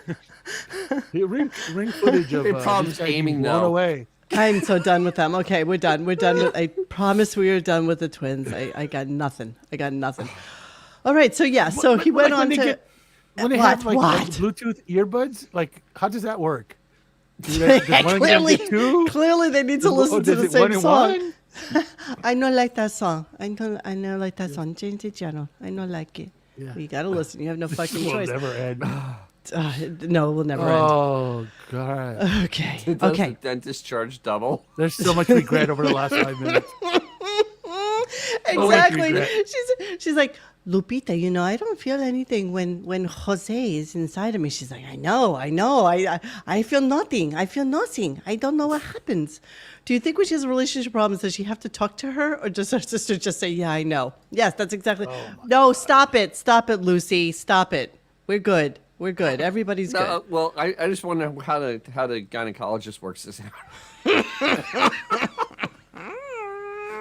ring footage of They promise these guys aiming blown now. away. I'm so done with them. Okay, we're done. We're done with. I promise we are done with the twins. I got nothing. All right, so yeah, so he went on to. When they What? have like What? Bluetooth earbuds, like how does that work? Does one of them clearly, get two? clearly they need to Or listen to does the it same one and song. one? I know like that song. I know like that song. Change the channel. I know like it. Yeah. Well, you gotta listen. You have no fucking Will choice. never end. No, it will never end. Oh God! Okay. Does Okay. the dentist charge double? There's so much regret over the last 5 minutes. Exactly. regret. She's like, Lupita, you know, I don't feel anything when Jose is inside of me. She's like, I know. I feel nothing. I don't know what happens. Do you think when she has relationship problems, does she have to talk to her, or does her sister just say, yeah, I know? Yes, that's exactly. No, stop it, Lucy, stop it. We're good. Everybody's good. No, well, I just wonder how the gynecologist works this out.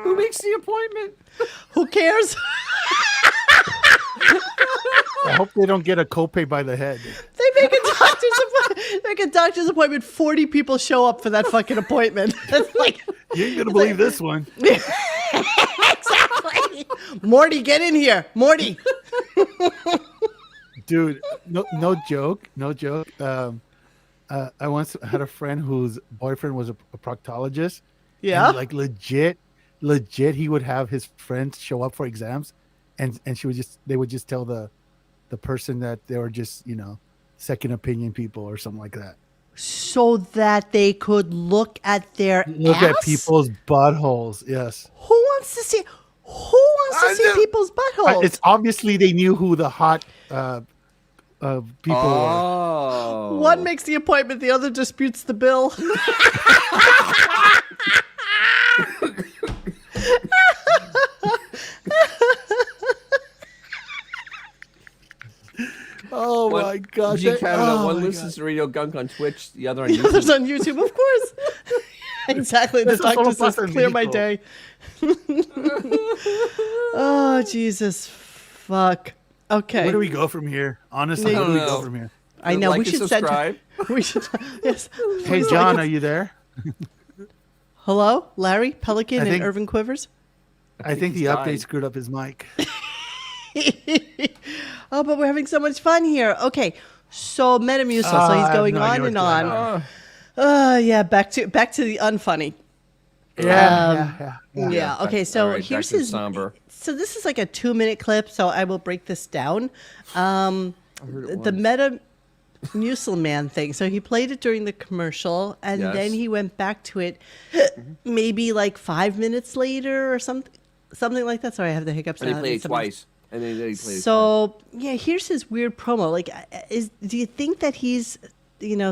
Who makes the appointment? Who cares? I hope they don't get a copay by the head. They make a doctor's appointment. 40 people show up for that fucking appointment. It's like, You ain't gonna believe this one. exactly. Morty, get in here. Morty. Dude, no joke. I once had a friend whose boyfriend was a proctologist. Yeah. And like legit, he would have his friends show up for exams, and they would just tell the person that they were just, second opinion people or something like that. So that they could look at their Look ass? at people's buttholes. Yes. Who wants to see people's buttholes? It's obviously they knew who the hot people were. Oh. One makes the appointment, the other disputes the bill. Oh my gosh. G Canada, Oh one my listens to Radio Gunk on Twitch, the other on The YouTube. others on YouTube, of course. Exactly. The Eso solo doctor says, pasa en clear my México." day. Oh, Jesus. Fuck. Okay. Where do we go from here? Honestly, where do we go from here? I know. Like We and should send. subscribe. We should. Yes. Hey, John, are you there? Hello, Larry Pelican I and think- Irvin Quivers. I think the he's update died. screwed up his mic. Oh, but we're having so much fun here. Okay, so Metamucil. So I he's have going no on idea and what's going on. on. Yeah, back to the unfunny. Yeah. Yeah. Okay. So All right, here's back to his. somber. So this is like a 2-minute clip. So I will break this down. The Metamucil man thing. So he played it during the commercial, and Yes. then he went back to it, maybe like 5 minutes later or something like that. Sorry, I have the hiccups. And he now. played it Something- twice. And then he played it twice. So yeah, here's his weird promo. Like, do you think that he's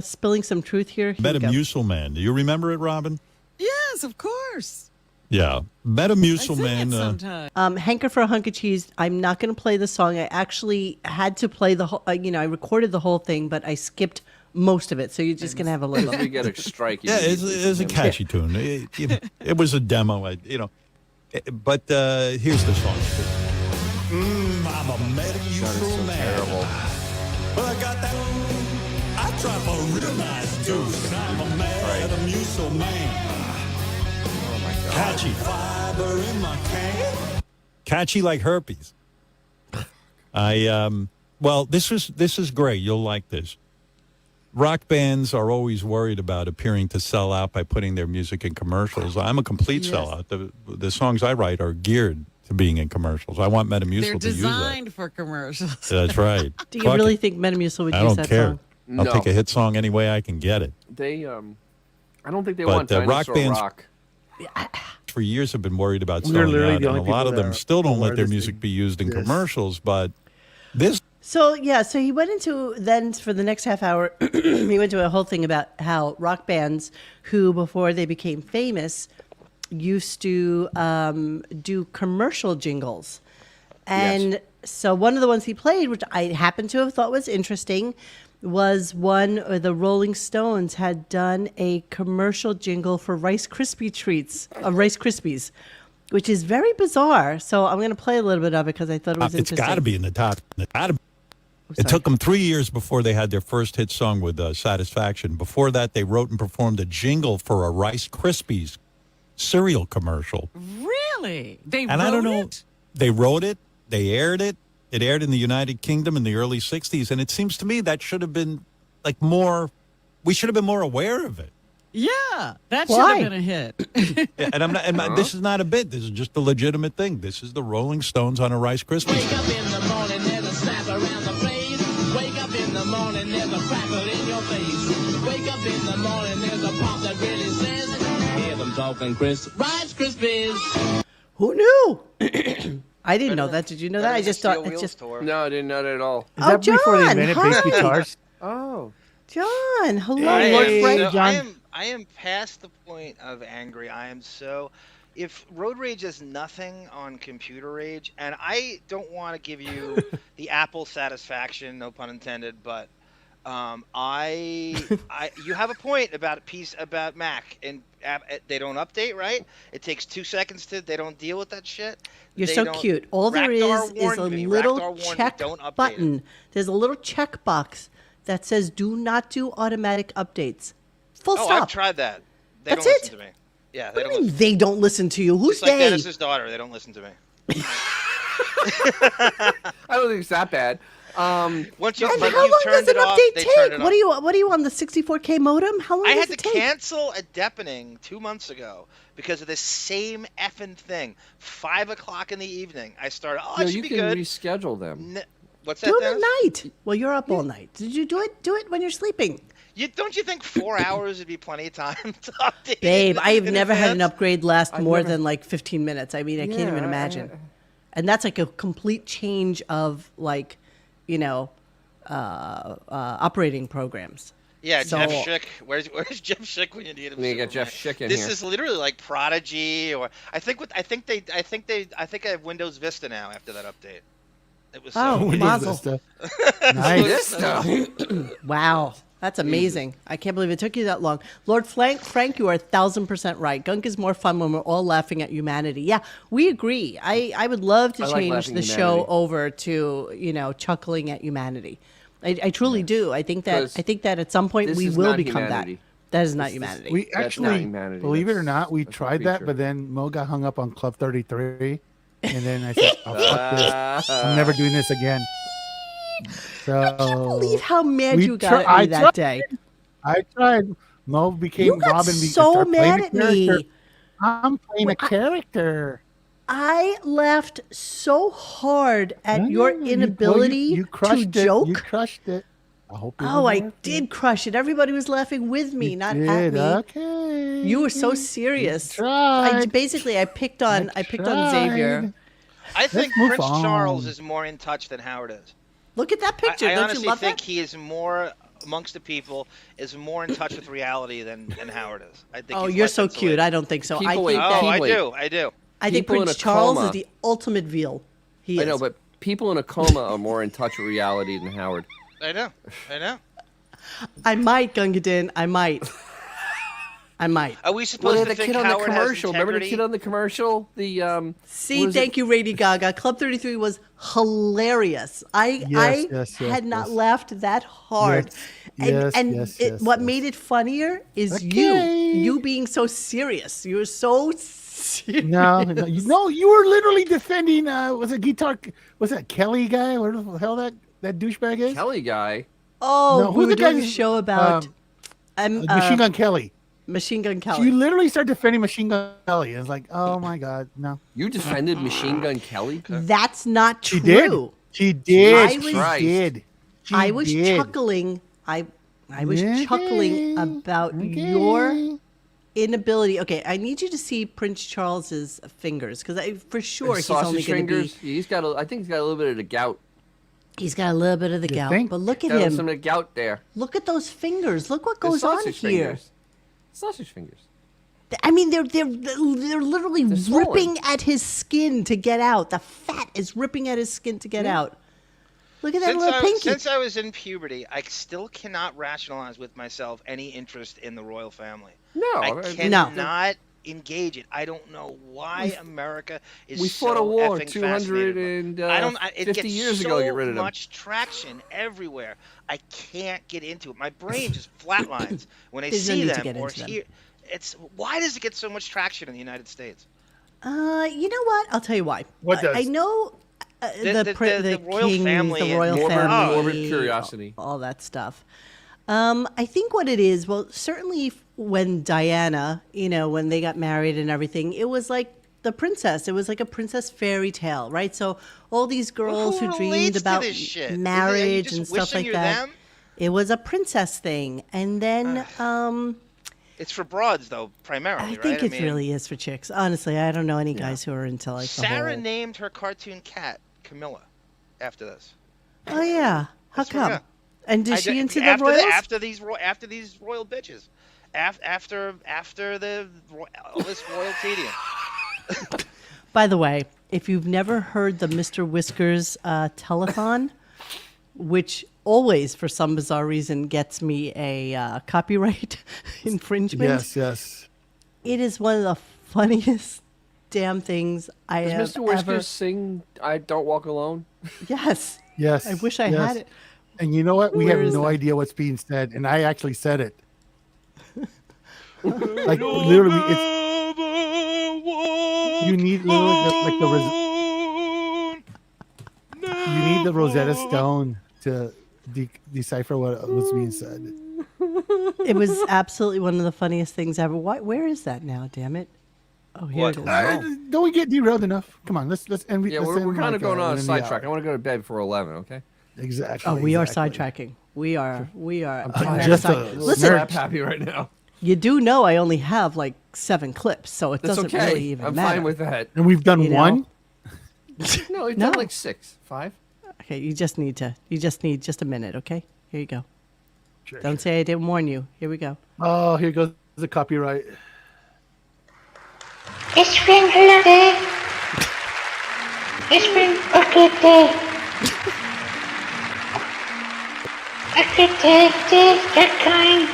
spilling some truth here? Here we go. Metamucil Man. Do you remember it, Robin? Yes, of course. Yeah. I Metamucil sing Man. it sometime. Hanker for a Hunk of Cheese. I'm not going to play the song. I actually had to play the whole. I recorded the whole thing, but I skipped most of it. So you're just going to have a little. If we get a strike. Yeah, it's a catchy tune. It was a demo, but here's the song. I'm a Metamucil Man. terrible. But I got that. I try for real nice juice. I'm a Metamucil Man. Oh my God. Catchy fiber in my can. Catchy like herpes. Well, this is great. You'll like this. Rock bands are always worried about appearing to sell out by putting their music in commercials. I'm a complete sellout. The songs I write are geared to being in commercials. I want Metamucil They're to use that. designed for commercials. That's right. Do you Fuck really it. think Metamucil would I use don't that care. song? I'll No. take a hit song any way I can get it. They I don't think they But, want rock dinosaur bands- rock. For years have been worried about We're selling literally out, the and a only lot people of them that still don't wear let their this music be used in this. commercials. But this So yeah, so he went into then for the next half hour, he went to a whole thing about how rock bands who before they became famous used to do commercial jingles, and So one of the ones he played, which I happened to have thought was interesting, was one where the Rolling Stones had done a commercial jingle for Rice Krispie treats, Rice Krispies, which is very bizarre. So I'm going to play a little bit of it because I thought it was It's interesting. got to be in the top. It took them 3 years before they had their first hit song with Satisfaction. Before that, they wrote and performed a jingle for a Rice Krispies cereal commercial. Really? They And wrote I don't know, it? they wrote it, they aired it. It aired in the United Kingdom in the early 60s. And it seems to me that should have been like more, we should have been more aware of it. Yeah, that should Why? have been a hit. Yeah, and I'm not, this is not a bit. This is just a legitimate thing. This is the Rolling Stones on a Rice Krispies. Wake up in the morning, there's a slap around the place. Wake up in the morning, there's a crackle in your face. Wake up in the morning, there's a pop that really says, hear them talking Rice Krispies. Who knew? I didn't know that. Did you know that? I just thought it's just. No, I didn't know that at all. Is that before they John, invented hi. bass guitars? Oh. John, hello, I Lord am, Frank. so- John. I am past the point of angry. I am so. If road rage is nothing on computer rage, and I don't want to give you the Apple satisfaction, no pun intended, but you have a point about Mac, and they don't update, right? It takes 2 seconds they don't deal with that shit. You're They so don't- cute. All there Rakhdar is a warned me. little Rakhdar warned me, check don't update it. button. There's a little check box that says "Do not do automatic updates." Full Oh, stop. I've tried that. They That's don't it? listen to me. Yeah, What they do don't you mean listen. they don't listen to you? Who's It's like they? Dennis's daughter. They don't listen to me. I don't think it's that bad. Once you, And but how you long turned does an it off, update they turn take? it What are you on the 64K modem? How long I does had to it take? cancel a Deppening 2 months ago because of this same effing thing. 5 o'clock in the evening, I started. Oh, No, I should you be can good. reschedule them. What's that? Do it Dennis? at night. Well, you're up all night. Did you do it? Do it when you're sleeping. Don't you think 4 hours would be plenty of time to update? Babe, it I have in never had an advance? upgrade last I've more never- than like 15 minutes. I mean, I can't even Yeah, imagine. And that's like a complete change of like, operating programs. Yeah, So- Jeff Schick. Where's Jeff Schick when you need him? We need to get super Jeff bad? Schick in This here. is literally like Prodigy, or I think I have Windows Vista now after that update. It was Oh, so Windows Mazel. Vista. Nice. This stuff. Wow. That's amazing. I can't believe it took you that long. Lord Frank, you are 1,000% right. Gunk is more fun when we're all laughing at humanity. Yeah, we agree. I would love to I like change laughing the at show humanity. over to, chuckling at humanity. I truly do. I think that 'Cause at some point this we is will not become humanity. that. That is not humanity. We That's not actually, humanity. believe it or That's- not, we that's a tried that, creature. but then Mo got hung up on Club 33. And then I said, oh, fuck this. I'm never doing this again. So I can't believe how mad we you got try- at me I that tried. day. I tried. Mo became You got Robin. so started playing mad a at character. me. I'm playing a character. I laughed so hard at your You- inability you crushed to it. joke. You crushed it. I hope it Oh, was I worth it. did crush it. Everybody was laughing with me, You not at did. me. Okay. You were so serious. tried. I picked on Xavier. tried. I think move Prince on. Charles is more in touch than Howard is. Look at that picture. I Don't honestly you love think that? he is more amongst the people, is more in touch with reality than Howard is. I think Oh, he's you're less so insulated. cute. I don't think so. I People think wait- that, Oh, I Wait. do. I do. I think people in Prince a Charles coma. is the ultimate veal. He I is. know, but people in a coma are more in touch with reality than Howard. I know. I know. I might, Gungadin. I might. I might. Are we supposed Well, to the think kid on the Howard commercial. has Remember the integrity? kid on the commercial? The See, what was thank it? you, Lady Gaga. Club 33 was hilarious. I Yes, had not yes. laughed that hard. Yes, and yes, it, yes, what yes. made it funnier is Okay. you being so serious. You were so serious. No, you were literally defending. Was it guitar? Was that Kelly guy? Where the hell that douchebag is? Kelly guy. Oh, No, we who were the guy doing a is- show about Machine Gun Kelly. Machine Gun Kelly. You literally start defending Machine Gun Kelly. It's like, oh my god, no. You defended Machine Gun Kelly? That's not She true. did. She did. I She was- did. She I was did. chuckling. I was Okay. chuckling about your inability. Okay, I need you to see Prince Charles's fingers because for sure he's Sausage only going to fingers. be. He's got. I think he's got a little bit of the gout. He's got a little bit of the gout, think? but look at Got him. some of the gout there. Look at those fingers. Look what The goes on sausage here. Fingers. Sausage fingers. I mean, they're literally ripping at his skin to get out. The fat is ripping at his skin to get out. Look at that little pinky. Since I was in puberty, I still cannot rationalize with myself any interest in the royal family. No, I cannot engage it. I don't know why America is we fought so a war effing fascinated. 250 years ago to get rid of them. So much traction everywhere. I can't get into it. My brain just flatlines when I see them or hear. Why does it get so much traction in the United States? You know what? I'll tell you why. What does? I know the royal kings, family, the royal morbid, family, morbid curiosity, all that stuff. I think what it is, well, certainly when Diana, when they got married and everything, it was like the princess. It was like a princess fairy tale, right? So all these girls who dreamed about marriage and stuff like that. Them? It was a princess thing. And then it's for broads, though, primarily, I think it really is for chicks. Honestly, I don't know any guys who are into like Sara named her cartoon cat Camilla after this. Oh, yeah. How come? Yeah. And is she into the royals? After these royal bitches. After all this royal tedium. By the way, if you've never heard the Mr. Whiskers telethon, which always, for some bizarre reason, gets me a copyright infringement. Yes. It is one of the funniest damn things I have Does Mr. Whiskers ever sing I Don't Walk Alone? Yes. Yes. I wish I had it. And you know what? We Where have is no that? idea what's being said, and I actually said it. Like literally, you need literally you need the Rosetta Stone to decipher what was being said. It was absolutely one of the funniest things ever. Where is that now? Damn it! Oh, here it is. Don't we get derailed enough? Come on, let's end. Yeah, we're kind of going on a sidetrack. I want to go to bed before 11. Okay. Exactly. Oh, we are sidetracking. We are. I'm just slap happy right now. You do know I only have like 7 clips, so it doesn't really even I'm matter. fine with that. And we've done one. No, we've done like 6, 5. Okay, you just need just a minute, okay? Here you go. Sure, Don't say I didn't warn you. Here we go. Oh, here goes the copyright. It's been a long day. It's been a good day. A good day, that kind.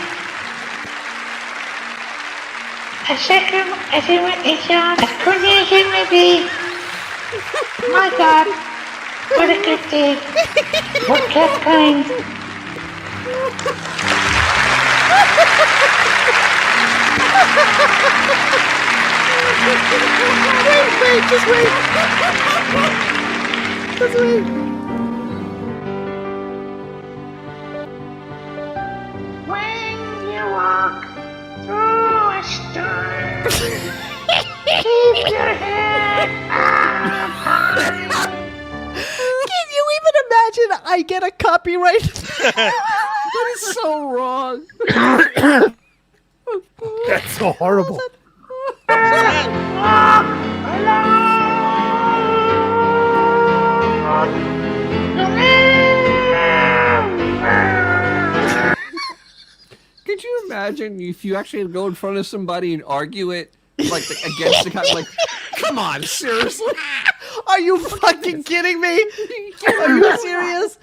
A second, everyone is on. As good as it may be. My God, what a good day. What that kind. Just wait. When you walk through a storm, keep your head up high. Can you even imagine I get a copyright? That is so wrong. That's so horrible. Could you imagine if you actually go in front of somebody and argue it, like against the kind, like, come on, seriously? Are you fucking kidding me? Are you serious?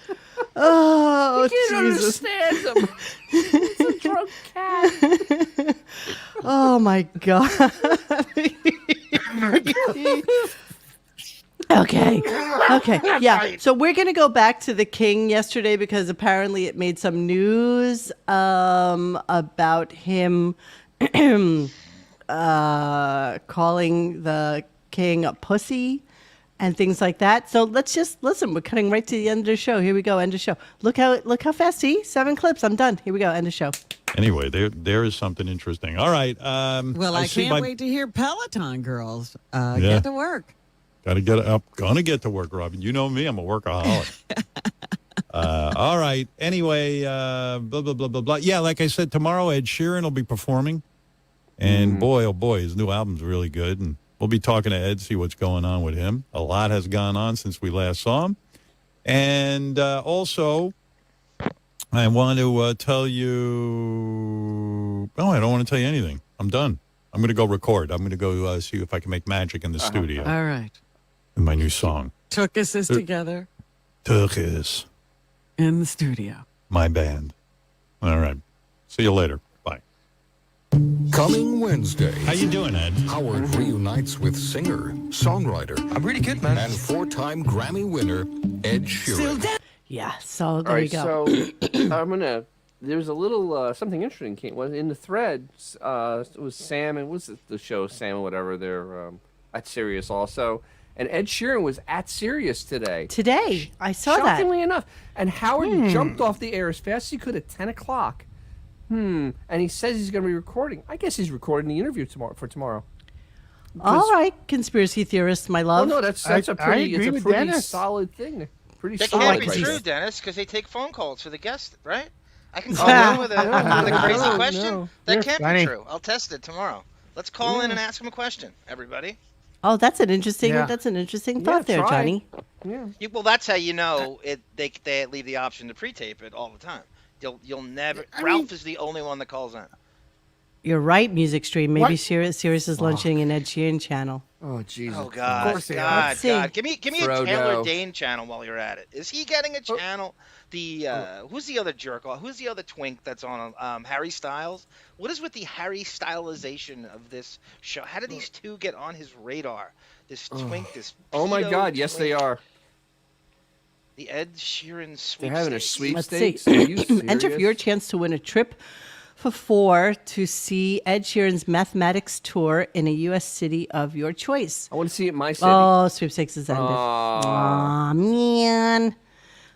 Oh, You can't Jesus. understand them. It's a drunk cat. Oh, my God. Okay. Yeah. So we're going to go back to the king yesterday because apparently it made some news about him calling the king a pussy and things like that. So let's just listen. We're cutting right to the end of the show. Here we go. End of show. Look how fast. See, 7 clips. I'm done. Here we go. End of show. Anyway, there is something interesting. All right. Well, I can't wait to hear Peloton girls. Get to work. Gotta get up. Gonna get to work, Robin. You know me. I'm a workaholic. All right. Anyway, blah, blah, blah, blah, blah. Yeah, like I said, tomorrow Ed Sheeran will be performing. And boy, oh boy, his new album's really good. And we'll be talking to Ed, see what's going on with him. A lot has gone on since we last saw him. And also, I want to tell you... Oh, I don't want to tell you anything. I'm done. I'm going to go record. I'm going to go see if I can make magic in the studio All right. in my new song. Tuckus is together Turkis, in the studio. my band. All right. See you later. Bye. Coming Wednesday. How you doing, Ed? Howard reunites with singer, songwriter, I'm pretty good, man. and four-time Grammy winner Ed Sheeran. Yeah, so there All you right, go. so I'm gonna. There's a little something interesting came was in the thread. It was Sam and what's the show Sam or whatever. They're at Sirius also, and Ed Sheeran was at Sirius today. Today, I saw that. Shockingly enough, and Howard jumped off the air as fast as he could at 10 o'clock. And he says he's going to be recording. I guess he's recording the interview tomorrow. All right, conspiracy theorists, my love. Well, no, that's I a pretty, agree it's a with pretty Dennis. solid thing. Pretty That solid. can't be right true, there. Dennis, because they take phone calls for the guest, right? I can call in with a crazy no, question. no. That You're can't funny. be true. I'll test it tomorrow. Let's call in and ask him a question, everybody. Oh, that's an interesting. Yeah. That's an interesting thought there, try. Johnny. Yeah. Well, that's how you know it. They leave the option to pre-tape it all the time. You'll never. Ralph is the only one that calls in. You're right, Music Stream. Maybe What? Sirius is launching an Ed Sheeran channel. Oh, Jesus. Oh God, course they are. God, Let's see. God! Give me a Frodo. Taylor Dane channel while you're at it. Is he getting a channel? The who's the other jerk? Who's the other twink that's on Harry Styles? What is with the Harry Stylization of this show? How do these two get on his radar? This twink, this. Oh, my pedo God. Yes, they twink. are. The Ed Sheeran sweepstakes. They're having a Let's sweepstakes. see. Are you Enter for serious? your chance to win a trip for 4 to see Ed Sheeran's mathematics tour in a U.S. city of your choice. I want to see it in my city. Oh, sweepstakes is ended. Aw. Aw, man.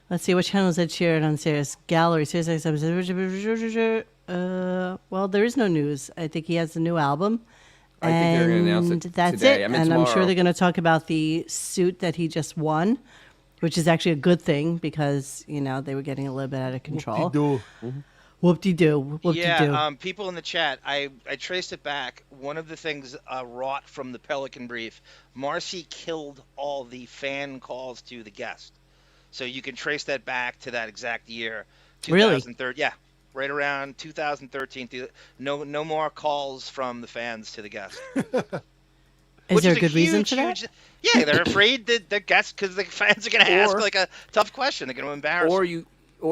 Let's see, what channel is Ed Sheeran on Sirius? Gallery, Sirius XM. Well, there is no news. I think he has a new album. I think they're going to announce And it that's today. it. I mean, And I'm sure tomorrow. they're going to talk about the suit that he just won, which is actually a good thing because, they were getting a little bit out of control. Do. Whoop-de-doo. Whoop-de-doo. Yeah, people in the chat, I traced it back. One of the things wrought from the Pelican Brief, Marcy killed all the fan calls to the guest. So you can trace that back to that exact year. Really? 2013. Yeah, right around 2013. No more calls from the fans to the guest. Is there a good reason for that? Yeah, they're afraid that the guests, because the fans are going to ask Or- like a tough question. They're going to embarrass Or them.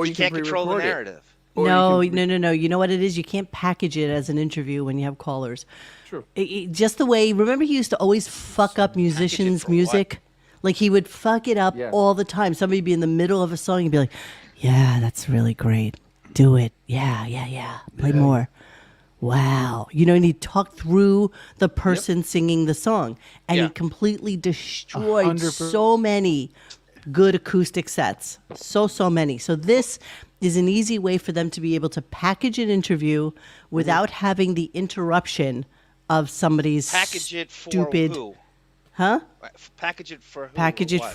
you can't control the pre-record it. narrative. Or No. you can- You know what it is? You can't package it as an interview when you have callers. True. Just the way, remember he used to always fuck up musicians' for music? Like he would fuck it up Yeah. all the time. Somebody would be in the middle of a song and be like, yeah, that's really great. Do it. Yeah. Play more. Wow. And he'd talk through the person singing the song. And Yeah. he completely destroyed 100%. so many good acoustic sets. So many. So this is an easy way for them to be able to package an interview without having the interruption of somebody's Package it for stupid, who? huh? Package it for who? Package or it what?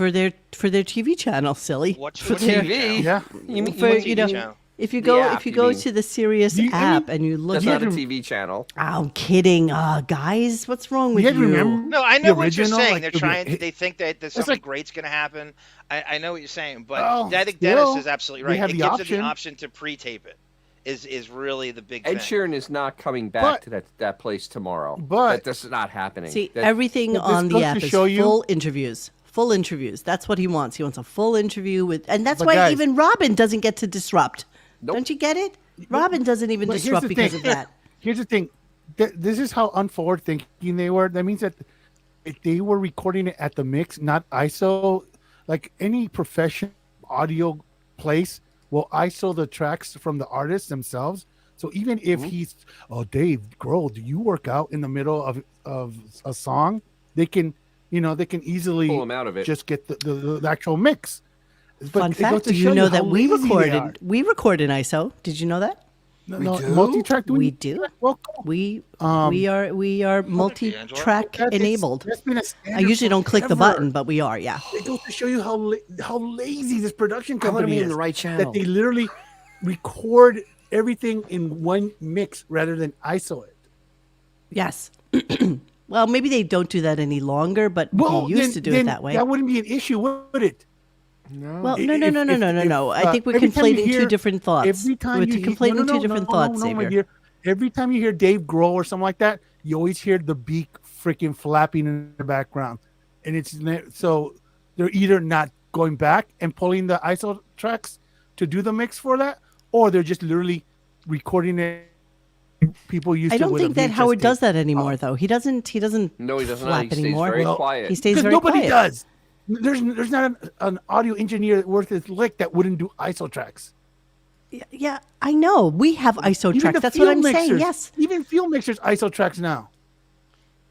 for their TV channel, silly. What's For your their- TV channel? Yeah. You mean, for, What's you your know, channel? if you The go app, if you you go mean. to the Sirius You- I app mean, and you look That's at not a TV channel. I'm kidding. Guys, what's wrong with You you? had to remember No, I the know what you're original, saying. like, They're the- trying. They think that there's It's something like- great's going to happen. I know what you're saying, but Oh, I think still, Dennis is absolutely we right. have It the gives option. them the option to pre-tape it. Is really the big Ed thing. Sheeran is not coming back But- to that place tomorrow. but- that's not happening. See, That- everything But this on the goes app to is show you- full interviews. Full interviews. That's what he wants. He wants a full interview with, and that's But why guys- even Robin doesn't get to disrupt. Nope. Don't you get it? Robin doesn't even But here's disrupt the because thing. of that. Here's the thing. This is how unforward thinking they were. That means that if they were recording it at the mix, not ISO, like any professional audio place will ISO the tracks from the artists themselves. So even if he's, Dave Grohl, do you work out in the middle of a song? They can, they can easily Pull 'em out of it. just get the actual mix. But Fun it goes fact: to do you show know how that we lazy they are. record in ISO? Did you know that? No, multi-track. We do. Well, cool. We Um, we are multi-track That is- enabled. that's been a I standard usually don't click the forever. button, but we are. Yeah. It goes to show you how lazy this production I wanna company be is. in the right channel. That they literally record everything in one mix rather than ISO it. Yes. Well, maybe they don't do that any longer, but we used to do it that way. That wouldn't be an issue, would it? Well, If- no. if- No. I think we're every time you conflating hear- two different thoughts. Every time We're you conflating two different thoughts, my Xavier. dear. every time you hear Dave Grohl or something like that, you always hear the beak freaking flapping in the background, and so they're either not going back and pulling the ISO tracks to do the mix for that, or they're just literally recording it. People used. I to don't with a think that VHS Howard tape. does that anymore, though. He doesn't. No, he doesn't. flap He stays anymore. very quiet. He stays Because very nobody quiet. does. There's not an audio engineer worth his lick that wouldn't do ISO tracks. Yeah, I know. We have ISO Even tracks. the That's what I'm field saying. mixers- Yes. Even field mixers ISO tracks now.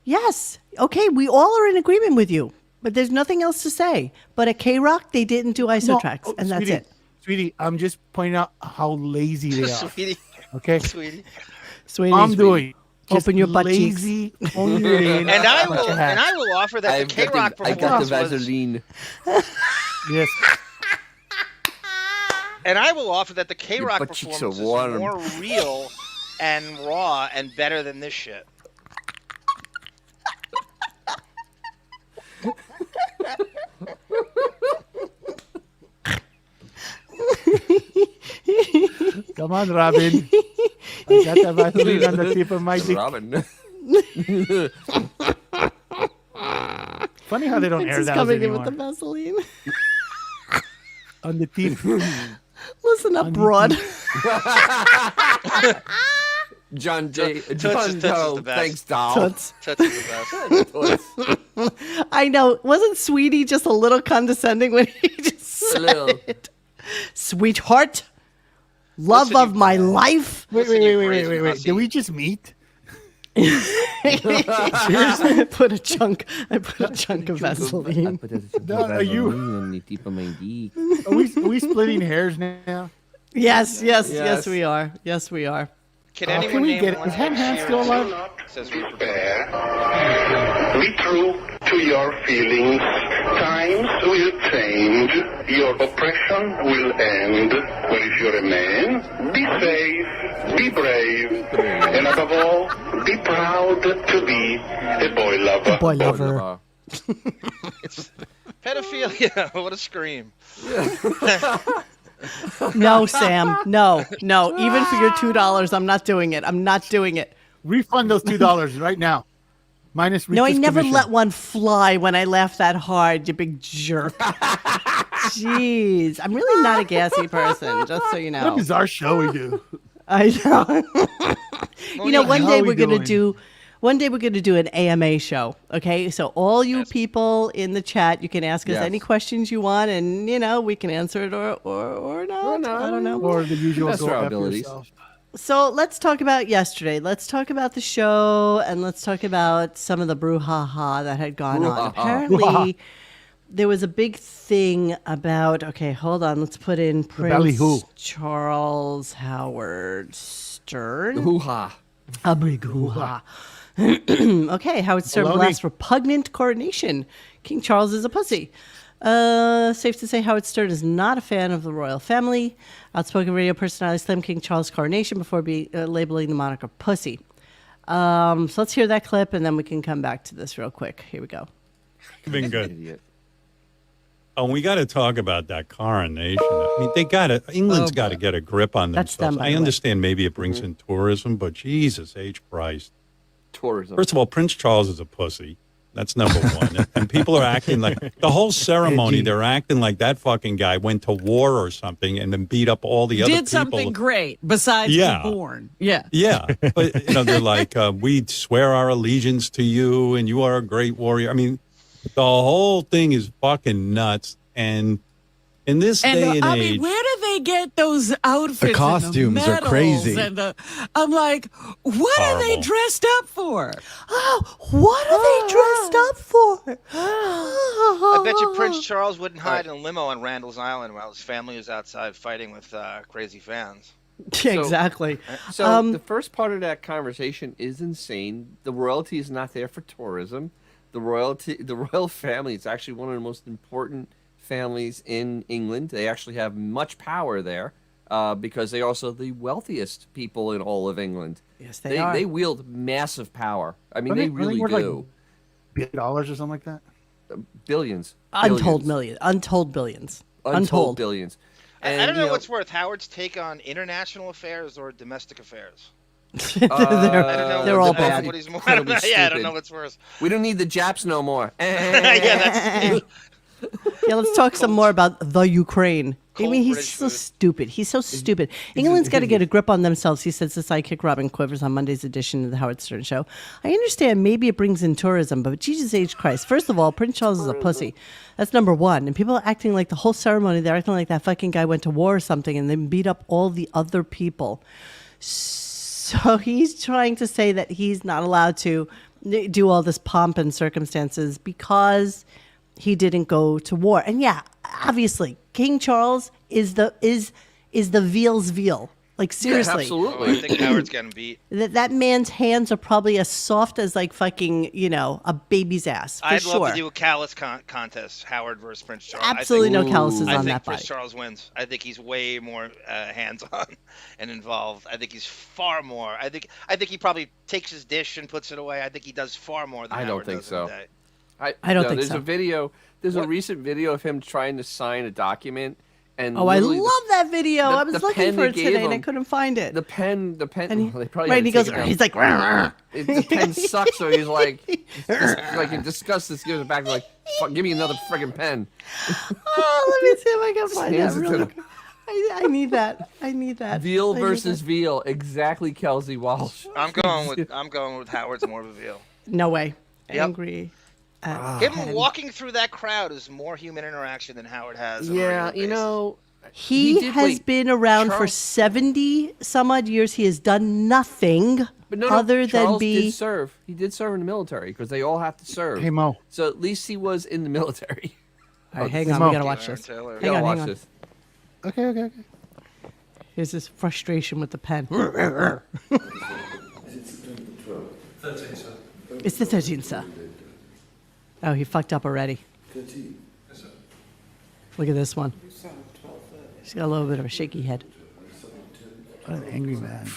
Yes. Okay, we all are in agreement with you. But there's nothing else to say. But at K-Rock, they didn't do ISO No, tracks, oh, and that's sweetie, it. Sweetie, I'm just pointing out how lazy they are. Sweetie. Okay? Sweetie. Sweetie, I'm sweetie. doing. Just Open your butt cheeks. lazy, phone it in, And I bunch will of hats. offer that the K-Rock I got the performance was, Vaseline. Yes. and I will offer that the K-Rock butt cheeks performance are is warm. more real and raw and better than this shit. Come on, Robin. I got the Vaseline on the tip of my dick. Robin. Funny how they don't It's air just that coming in anymore. with the Vaseline. On the tip. Listen up, broad. John J. Toots John is Doe. the best. Thanks, doll. Toots. Toots is the best. I know. Wasn't Sweetie just a little condescending when he just said little. it? Sweetheart, love Listen, of you- my life. Wait. crazy Did hussy. we just meet? I put a chunk of Vaseline. Are you? on the tip of my dick. Are we splitting hairs now? Yes, Yes. we are. Yes, we are. Can Can anyone we name get it? one Is Hand Ed still Sheeran alive? says we Be true to your feelings. Times will change. Your oppression will end. But if you're a man, be safe, be brave, and above all, be proud to be a boy lover. Boy lover. It's pedophilia. What a scream. No, Sam. No. Even for your $2, I'm not doing it. I'm not doing it. Refund those $2 right now. Minus No, I Rita's never commission. let one fly when I laugh that hard, you big jerk. Jeez. I'm really not a gassy person, just so you What a know. bizarre show we do. I know. You know, one how day we we're gonna doing? do an AMA show. Okay, so all you people in the chat, you can ask us Yes. any questions you want, and we can answer it or not. I don't know. Or the usual That's go our F abilities. yourself. So let's talk about yesterday. Let's talk about the show, and let's talk about some of the brouhaha that had gone on. Brouhaha. Apparently, there was a big thing about. Okay, hold on. Let's put in ballyhoo. Prince Charles Howard Stern. Hoo-ha. A big hoo-ha. Okay, Howard Stern Baloney. blasts repugnant coronation. King Charles is a pussy. Safe to say Howard Stern is not a fan of the royal family. Outspoken radio personality slammed King Charles' coronation before labeling the monarch a pussy. So let's hear that clip, and then we can come back to this real quick. Here we go. Been good. Idiot. Oh, we got to talk about that coronation. I mean, England's got to get a grip on That's themselves. them, by I the way. understand maybe it brings in tourism, but Jesus H. Christ. Tourism. First of all, Prince Charles is a pussy. That's number one. And people are acting like the whole ceremony, Edgy. they're acting like that fucking guy went to war or something and then beat up all the other people. Did something great besides Yeah. be born. Yeah. Yeah. But, they're like, we swear our allegiance to you and you are a great warrior. I mean, the whole thing is fucking nuts. And in this And day and I age, mean, where do they get those outfits? The costumes and the are crazy. medals And I'm like, what are they Horrible. dressed up for? Oh, what are they dressed up for? I bet you Prince Charles wouldn't hide in a limo on Randall's Island while his family was outside fighting with crazy fans. Exactly. So the first part of that conversation is insane. The royalty is not there for tourism. The royal family is actually one of the most important families in England. They actually have much power there because they're also the wealthiest people in all of England. Yes, they are. They wield massive power. I mean, Are they they really worth, like, do. $1 or something like that. Billions. Untold Billions. millions. Untold billions. Untold billions. I And, don't know you what's worth, Howard's take on international affairs or domestic affairs. They're all bad. What he's more, I don't know. Yeah, I don't know what's worse. We don't need the Japs no more. Yeah, that's. Yeah, let's talk some more about the Ukraine. I Cold mean, he's British so food. stupid. He's so stupid. England's got to get a grip on themselves, he says to sidekick Robin Quivers on Monday's edition of the Howard Stern Show. I understand maybe it brings in tourism, but Jesus H. Christ. First of all, Prince Charles is a pussy. That's number one. And people are acting like the whole ceremony, they're acting like that fucking guy went to war or something and then beat up all the other people. So he's trying to say that he's not allowed to do all this pomp and circumstances because he didn't go to war. And yeah, obviously, King Charles is the veal's veal. Like, seriously. Yeah, absolutely. I think Howard's getting beat. That man's hands are probably as soft as, like, fucking, a baby's ass, for I'd sure. love to do a callus contest, Howard versus Prince Charles. Absolutely no calluses I on think that Prince body. Charles wins. I think he's way more hands-on and involved. I think he's far more. I think he probably takes his dish and puts it away. I think he does far more than I Howard don't think does in a so. day. I don't think there's so. a video. There's a recent video of him trying to sign a document, and Oh, I literally love that video. I was the looking pen for they it gave today and I him- couldn't find it. The pen. And he, They probably right, had and he to goes, take it down. he's like, "Rah, rah." The pen sucks, so he's like in disgust. This gives it back, like, fuck, give me another friggin' pen. Oh, let me see if I can find Hands that it to really the- quick. I need that. I need that. Veal I need versus that. veal, exactly, Kelsey Walsh. I'm going with Howard's more of a veal. No way. Yep. Angry. Him walking through that crowd is more human interaction than Howard has. On a Yeah, regular you basis. know, He did- has wait, been around for Charles- 70 some odd years. He has done nothing But no, other than Charles be. did serve. He did serve in the military because they all have to serve. Hey, Mo. So at least he was in the military. All right, hang Mo. on, we gotta Okay, watch Aaron this. Taylor. You Hang gotta on, watch hang on. this. Okay. Here's this frustration with the pen. It's the 13th, sir. Oh, he fucked up already. Look at this one. He's got a little bit of a shaky head. What an angry man.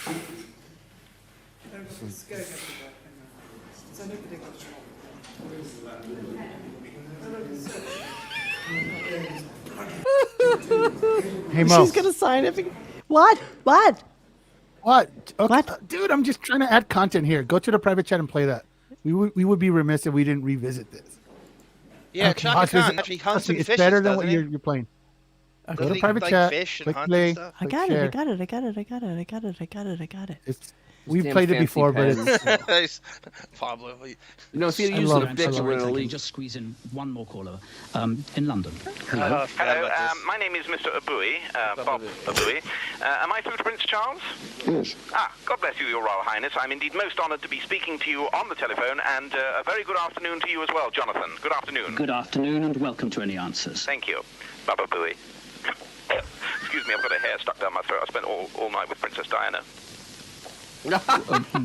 Hey, Mo. She's gonna sign it. What? What? What? Okay. What? Dude, I'm just trying to add content here. Go to the private chat and play that. We would be remiss if we didn't revisit this. Yeah, Okay. Chaka Watch, Khan actually hunts and it's fishes, better than doesn't what he? you're playing. Go Doesn't to he, private like, chat, fish and click hunt and play, stuff? I click got it. I share. got it. I got it. I got it. I got it. I got it. I got it. It's, we've damn played it fancy before, but pens. it's Pablo. You know, if you I use love the it. bitch, I love we're it. in a league. Just squeeze in one more caller in London. Hello. My name is Mr. Abui, Bob Abui. Am I through to Prince Charles? Yes. God bless you, Your Royal Highness. I'm indeed most honoured to be speaking to you on the telephone, and a very good afternoon to you as well, Jonathan. Good afternoon. Good afternoon and welcome to Any Answers. Thank you, Baba Booey. Excuse me, I've got a hair stuck down my throat. I spent all night with Princess Diana.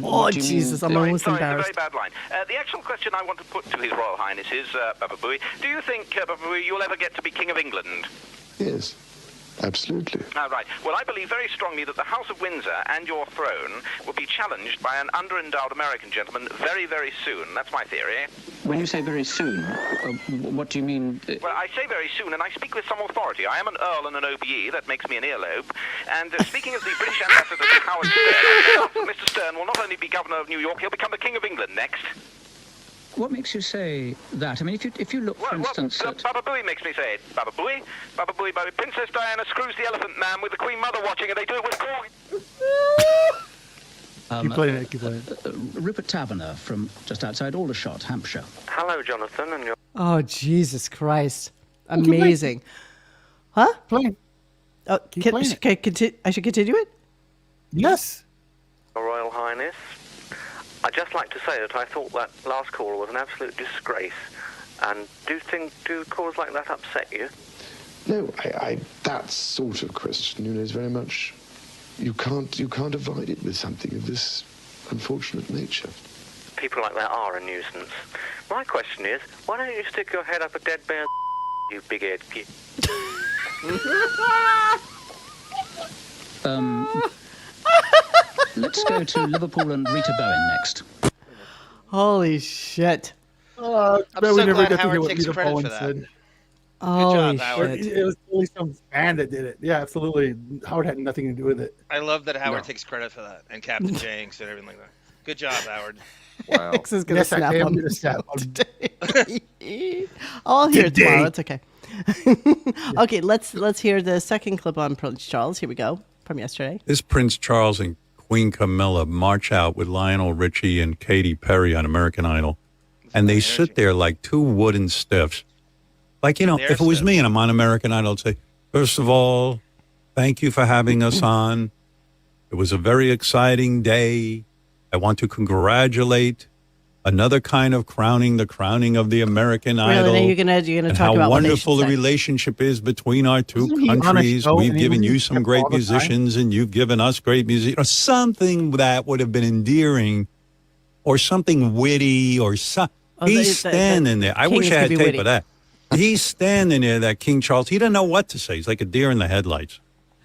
Oh, Jesus, I'm almost Sorry, embarrassed. it's a very bad line. The actual question I want to put to His Royal Highness is, Baba Booey, do you think, Baba Booey, you'll ever get to be King of England? Yes. Absolutely. Right. Well, I believe very strongly that the House of Windsor and your throne will be challenged by an underendowed American gentleman very, very soon. That's my theory. When you say very soon, what do you mean? Well, I say very soon, and I speak with some authority. I am an Earl and an OBE. That makes me an earlobe. And speaking as the British ambassador to Howard Stern, Mr. Stern will not only be governor of New York, he'll become the King of England next. What makes you say that? I mean, if you look, for instance, at... Baba Booey makes me say it. Baba Booey, Baba Booey, Baba. Princess Diana screws the elephant man with the Queen Mother watching, and they do it with corn. keep playing it. Keep playing it. Rupert Taverner from just outside Aldershot, Hampshire. Hello, Jonathan, and your... Oh, Jesus Christ. Amazing. Huh? Playing. Oh, playing it. I should continue it? Yes. Royal Highness, I'd just like to say that I thought that last caller was an absolute disgrace. And do calls like that upset you? No, I that sort of question, is very much, you can't avoid it with something of this unfortunate nature. People like that are a nuisance. My question is, why don't you stick your head up a dead bear's you big-eared git? Let's go to Liverpool and Rita Bowen next. Holy shit. I'm so glad Howard takes credit for that. Holy Howard. shit. It was only some fan that did it. Yeah, absolutely. Howard had nothing to do with it. I love that Howard No. takes credit for that, and Captain Jenks and everything like that. Good job, Howard. Wow. X is gonna Yes, I snap am on gonna me snap on today. I'll hear it Today. tomorrow. It's okay. Okay, let's hear the second clip on Prince Charles. Here we go from yesterday. This Prince Charles and Queen Camilla march out with Lionel Richie and Katy Perry on American Idol, and they sit there like two wooden stiffs. Like, you know, They're if it was stiff. me and I'm on American Idol, I'd say, first of all, thank you for having us on. It was a very exciting day. I want to congratulate another kind of crowning, the crowning of the American Idol. Really? You're gonna and talk how about what they wonderful should the say. relationship is between our two Wasn't he on a countries. show We've and he given was you just some great all the time? musicians, and you've given us great music. Or something that would have been endearing, or something witty, or something. Oh, He's standing there. I wish kings I had could be tape witty. of that. He's standing there, that King Charles. He doesn't know what to say. He's like a deer in the headlights.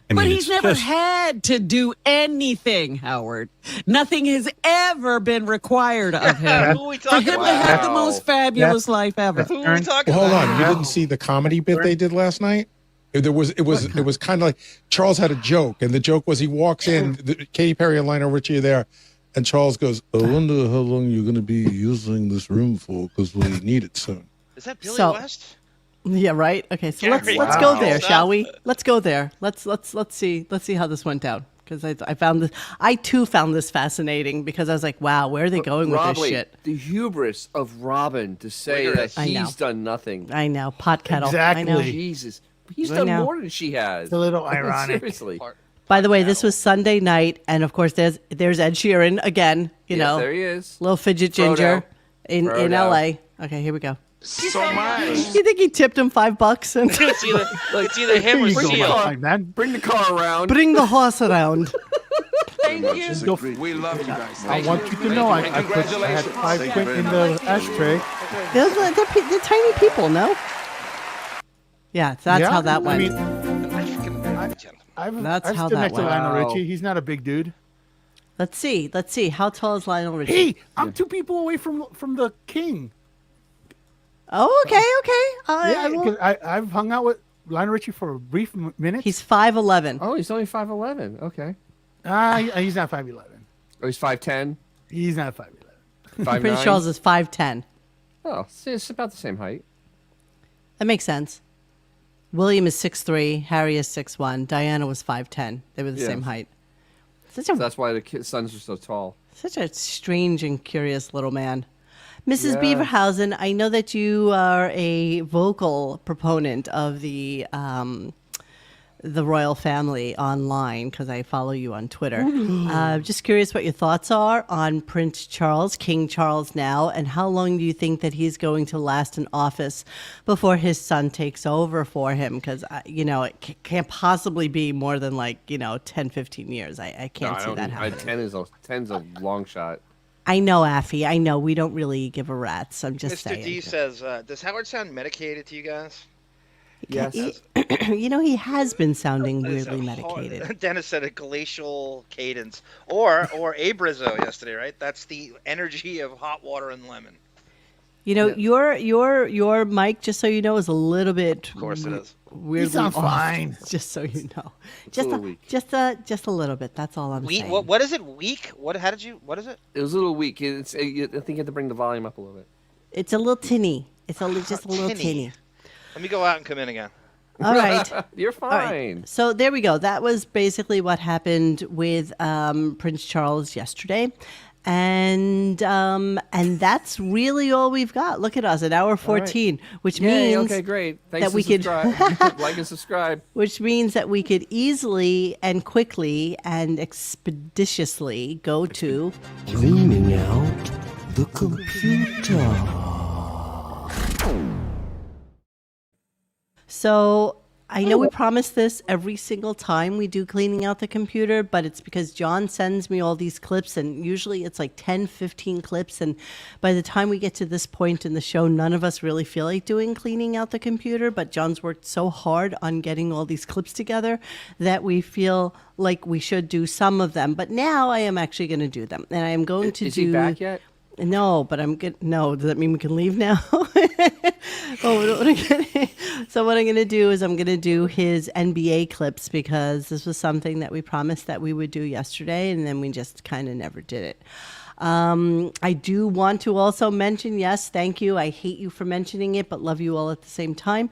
I But mean, he's it's never just- had to do anything, Howard. Nothing has ever been required of him. Who are we For talking him to about? have the most fabulous life ever. Who are we talking Well, hold about? on. You didn't see the comedy bit they did last night? It was kind of like Charles had a joke, and the joke was he walks in, Katy Perry and Lionel Richie are there, and Charles goes, "I wonder how long you're going to be using this room for, because we need it soon." Is that Billy So- West? Yeah, right. Okay, so Gary, let's go wow. there, Stop. shall we? Let's go there. Let's see how this went down, because I found this. I too found this fascinating, because I was like, wow, where are they going with this Robin, shit? the hubris of Robin to say that I know. he's done nothing. I know, pot kettle. Exactly. I know. Jesus. He's I done know. more than she has. It's a little ironic. Seriously. By the way, this was Sunday night, and of course, there's Ed Sheeran again. You Yes, know, there he is. little fidget Frodo. ginger in Frodo. L.A. Okay, here we go. So much. You think he tipped him $5? And It's either him or Here you go, Seal. my man. Bring the car around. bring the horse around. Thank you. Let's go. We love you guys. I want you to know I had $5 in the ashtray. They're tiny people, no? Yeah, that's Yeah, how that I went. mean, That's I've how stood that next to went. Lionel Wow. Richie. He's not a big dude. Let's see. How tall is Lionel Richie? Hey, I'm 2 people away from the king. Oh, okay. Yeah, 'cause I've hung out with Lionel Richie for a brief minute. He's 5'11". Oh, he's only 5'11". Okay. He's not 5'11". Oh, he's 5'10". He's not 5'11". 5'9". Prince Charles is 5'10". Oh, see, it's about the same height. That makes sense. William is 6'3", Harry is 6'1", Diana was 5'10". They were the Yeah. same height. So that's why the sons are so tall. Such a strange and curious little man. Mrs. Yeah. Beaverhausen, I know that you are a vocal proponent of the royal family online, because I follow you on Twitter. Just curious what your thoughts are on Prince Charles, King Charles now, and how long do you think that he's going to last in office before his son takes over for him? Because, it can't possibly be more than 10, 15 years. I can't see that happening. 10's a long shot. I know, Affy. I know. We don't really give a rat's. I'm just Mr. saying. D says, does Howard sound medicated to you guys? Yes. He has been sounding It's weirdly a hard- medicated. Dennis said a glacial cadence. Or Abrazo yesterday, right? That's the energy of hot water and lemon. Your mic, just so you know, is a little bit. Of course it is. Weirdly He sounds off, fine. Just so you know, It's a little weak. just a little bit. That's all I'm Weak? saying. What is it? Weak? What is it? It was a little weak. I think you have to bring the volume up a little bit. It's a little tinny. It's just a little tinny. Let me go out and come in again. All right. You're All right. fine. So there we go. That was basically what happened with Prince Charles yesterday. And that's really all we've got. Look at us at hour 14, which Yay, means okay, great. Thanks that we could like and subscribe. which means that we could easily and quickly and expeditiously go to Cleaning out the computer. So I know we promise this every single time we do cleaning out the computer, but it's because John sends me all these clips, and usually it's like 10, 15 clips. And by the time we get to this point in the show, none of us really feel like doing cleaning out the computer. But John's worked so hard on getting all these clips together that we feel like we should do some of them. But now I am actually going to do them. And I am going to Is do. he back yet? No, but I'm good. No, does that mean we can leave now? So what I'm going to do is I'm going to do his NBA clips because this was something that we promised that we would do yesterday, and then we just kind of never did it. I do want to also mention, yes, thank you. I hate you for mentioning it, but love you all at the same time.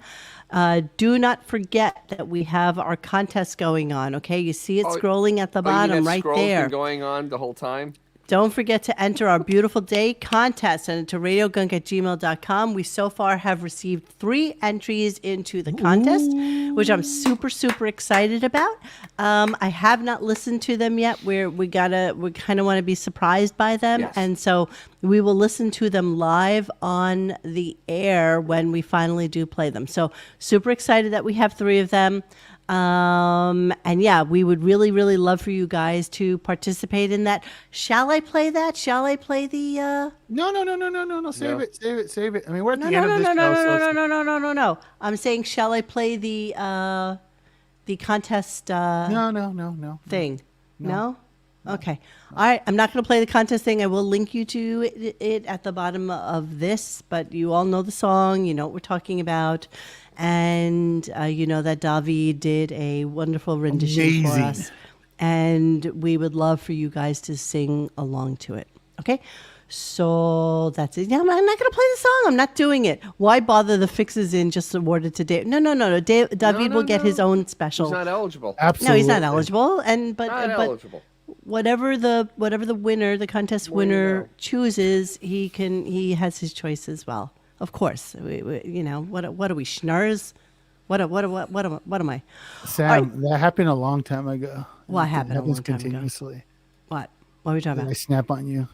Do not forget that we have our contest going on, okay? You see it scrolling at the bottom right there. Been going on the whole time? Don't forget to enter our beautiful day contest. Send it to radiogunk@gmail.com. We so far have received 3 entries into the contest, which I'm super, super excited about. I have not listened to them yet. We kind of want to be surprised by them. Yes. And so we will listen to them live on the air when we finally do play them. So super excited that we have 3 of them. And yeah, we would really, really love for you guys to participate in that. Shall I play that? Shall I play the, No. Save it. I mean, we're at the end of this show. No. I'm saying, shall I play the contest, No. thing? No? Okay. All right. I'm not going to play the contest thing. I will link you to it at the bottom of this, but you all know the song. You know what we're talking about. And you know that David did a wonderful rendition for us. And we would love for you guys to sing along to it. Okay? So that's it. Yeah, I'm not going to play the song. I'm not doing it. Why bother the fixes in just awarded to Dave? No. David will get his own special. He's not eligible. Absolutely. No, he's not eligible. But eligible. Whatever the winner, the contest winner chooses, he has his choice as well. Of course, we what are we, schnurrs? What am I? Sam, that happened a long time ago. What happened a long time continuously ago? What are we talking about? I snap on you.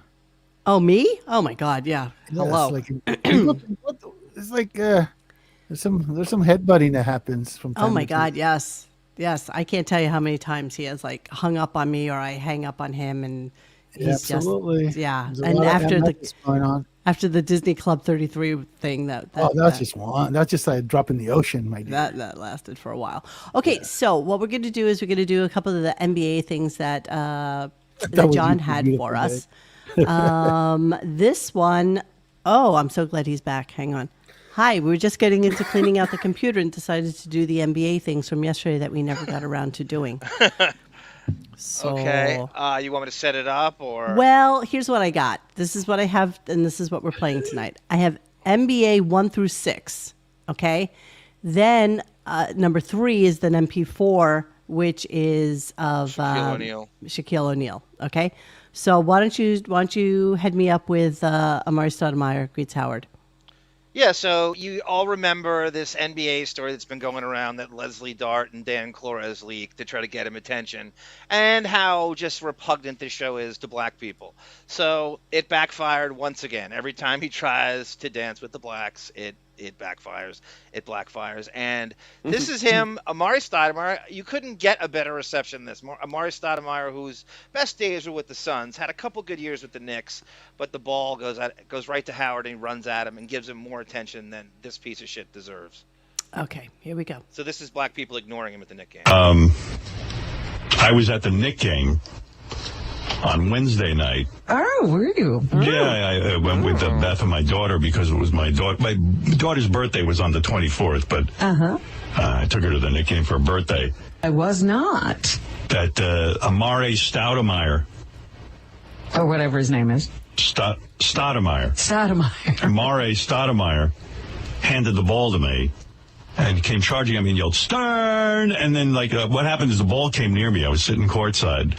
Oh, me? Oh my God, yeah. Hello. It's like there's some headbutting that happens from time Oh my to God, time. yes. I can't tell you how many times he has like hung up on me or I hang up on him, and he's absolutely. Just And after the Disney Club 33 thing that's just one. That's just like a drop in the ocean, my dear. That lasted for a while. Okay, so what we're going to do is we're going to do a couple of the NBA things that John had for us. This one, I'm so glad he's back. Hang on. Hi, we were just getting into cleaning out the computer and decided to do the NBA things from yesterday that we never got around to doing. So, okay. You want me to set it up or? Well, here's what I got. This is what I have, and this is what we're playing tonight. I have NBA 1 through 6. Okay. Then number 3 is the MP4, which is of Shaquille O'Neal. Okay. So why don't you head me up with Amari Stoudemire greets Howard. Yeah, so you all remember this NBA story that's been going around that Leslie Dart and Dan Flores leaked to try to get him attention, and how just repugnant this show is to black people. So it backfired once again. Every time he tries to dance with the blacks, it backfires. It blackfires. And this is him, Amari Stoudemire. You couldn't get a better reception than this. Amari Stoudemire, whose best days were with the Suns, had a couple good years with the Knicks, but the ball goes right to Howard and he runs at him and gives him more attention than this piece of shit deserves. Okay, here we go. So this is black people ignoring him at the Knicks game. I was at the Knicks game on Wednesday night. Oh, were you? Yeah, I went with Beth and my daughter because it was my daughter's birthday was on the 24th, but I took her to the Knicks game for her birthday. I was not. That Amari Stoudemire. Or whatever his name is. Stoudemire. Amari Stoudemire handed the ball to me and came charging at me and yelled, "Stern!" And then, what happened is the ball came near me. I was sitting courtside,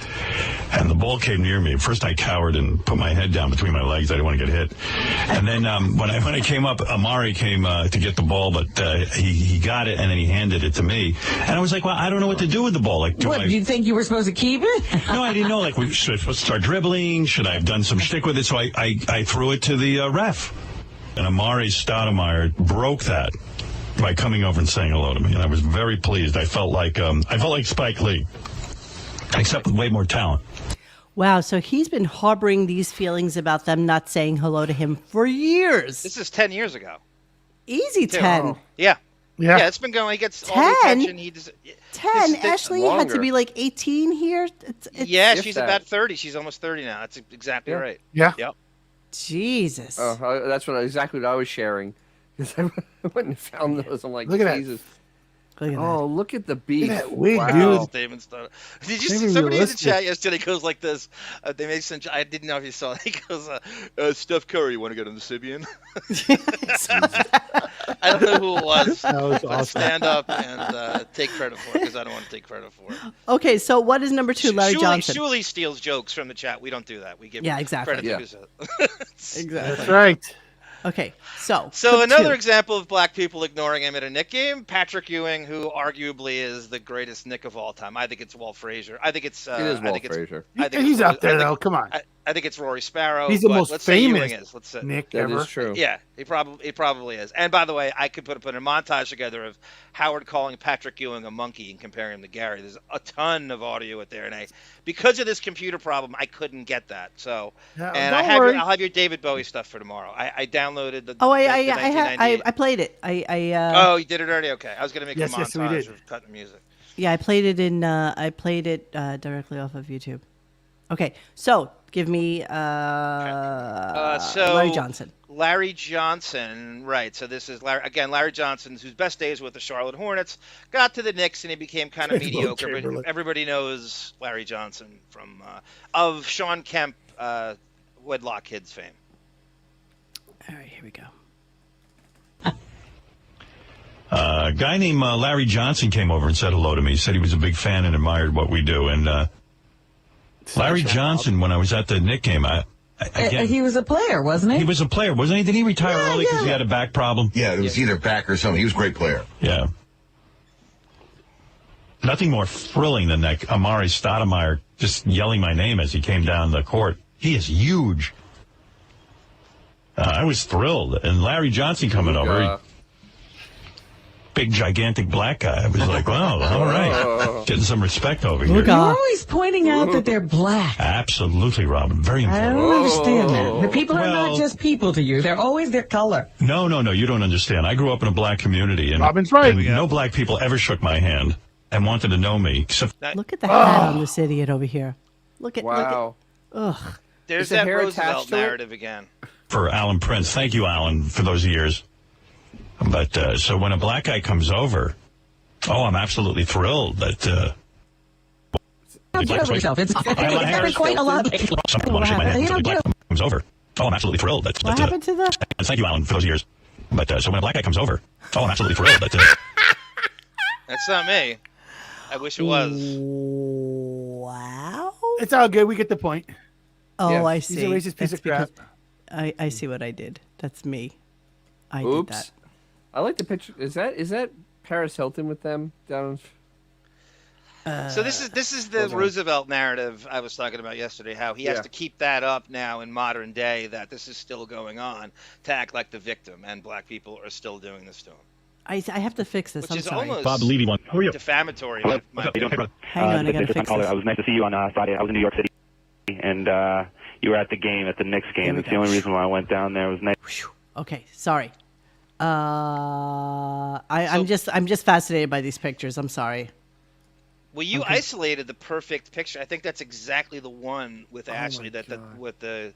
and the ball came near me. First, I cowered and put my head down between my legs. I didn't want to get hit. And then when I came up, Amari came to get the ball, but he got it, and then he handed it to me. And I was like, well, I don't know what to do with the ball. Do you think you were supposed to keep it? No, I didn't know. Should I supposed to start dribbling? Should I have done some shtick with it? So I threw it to the ref. And Amari Stoudemire broke that by coming over and saying hello to me, and I was very pleased. I felt like Spike Lee, except with way more talent. Wow, so he's been harboring these feelings about them not saying hello to him for years. This is 10 years ago. Easy 10. Oh. Yeah, it's been going. He gets 10? All the attention. 10. Ashley had to be like 18 here. She's about 30. She's almost 30 now. That's exactly right. Yeah. Yep. Jesus. That's exactly what I was sharing. Because I went and found those. I'm like, Look at that. Jesus. Look at Oh, look at the beef. Look at that wig, Wow. dude. Statement started. Did you Maybe see somebody in the realistic. chat yesterday goes like this? They made some. I didn't know if you saw it. He goes, "Steph Curry, you want to get on the Sibian?" I don't know who it was. That was but awesome. stand up and take credit for it because I don't want to take credit for it. Okay, so what is number 2? Larry Johnson. Shuley steals jokes from the chat. We don't do that. We give Yeah, exactly. credit Yeah. to who's Exactly. That's right. Okay, so So clip another 2. example of black people ignoring him at a Knick game, Patrick Ewing, who arguably is the greatest Knick of all time. I think it's Walt Frazier. I think it's It is I Walt think it's Frazier. I think He's it's- up there, I think- though. Come on. I think it's Rory Sparrow. He's the but most let's say Ewing famous is. Let's say. Nick That ever. is true. Yeah, he probably is. And by the way, I could put a montage together of Howard calling Patrick Ewing a monkey and comparing him to Gary. There's a ton of audio out there, and because of this computer problem, I couldn't get that. So, Yeah, and don't I'll worry. have your David Bowie stuff for tomorrow. I downloaded the. Oh, the I 1998. played it. Oh, you did it already. Okay, I was gonna make Yes, a yes, we montage did. of cutting music. Yeah, I played it directly off of YouTube. Okay, so give me So Larry Johnson. Larry Johnson, right? So this is Larry Johnson, whose best days with the Charlotte Hornets, got to the Knicks and he became kind of mediocre. But Chamberlain. everybody knows Larry Johnson from of Sean Kemp, Wedlock Kids fame. All right, here we go. A guy named Larry Johnson came over and said hello to me. He said he was a big fan and admired what we do. And Larry Johnson, when I was at the Knick game, again, He was a player, wasn't he? he was a player, wasn't he? Did he retire early because he had a back problem? Yeah, it was either back or something. He was a great player. Yeah. Nothing more thrilling than that Amari Stoudemire just yelling my name as he came down the court. He is huge. I was thrilled. And Larry Johnson coming over, big, gigantic black guy. I was like, wow, all right. Getting some respect over here. You're always pointing out that they're black. Absolutely, Robin. Very I important. don't understand that. The people are Well- not just people to you. They're always their color. No, you don't understand. I grew up in a black community, and, Robin's right. and no black people ever shook my hand and wanted to know me, except Look at the hat on this idiot over here. Look at Wow. Ugh. There's Is the that hair Roosevelt attached to it? narrative again. for Alan Prince. Thank you, Alan, for those years. But so when a black guy comes over, I'm absolutely thrilled that. Don't get over yourself. It's quite a lot. Someone want to shake my hand. When a black guy comes over, I'm absolutely thrilled that. What happened to the? And thank you, Alan, for those years. But so when a black guy comes over, I'm absolutely thrilled that. That's not me. I wish it was. Wow. It's all good. We get the point. Oh, Yes. I He's see. a racist piece That's of crap. because I see what I did. That's me. I did Oops. that. I like the picture. Is that Paris Hilton with them down? So this is the hold on. Roosevelt narrative I was talking about yesterday. How he has Yeah. to keep that up now in modern day, that this is still going on, to act like the victim, and black people are still doing this to him, I have to fix this. which I'm is sorry. almost Bob Levy won. How are you? defamatory. Hello. in my What's up? How you doing? opinion. Hang on, I gotta This is fix my caller. this. I was nice to see you on Friday. I was in New York City, and you were at the game, at the Knicks game. There we That's the go. only reason why I went down there. It was nice. Okay, sorry. I'm just fascinated by these pictures. I'm sorry. Well, you isolated the perfect picture. I think that's exactly the one with Ashley with the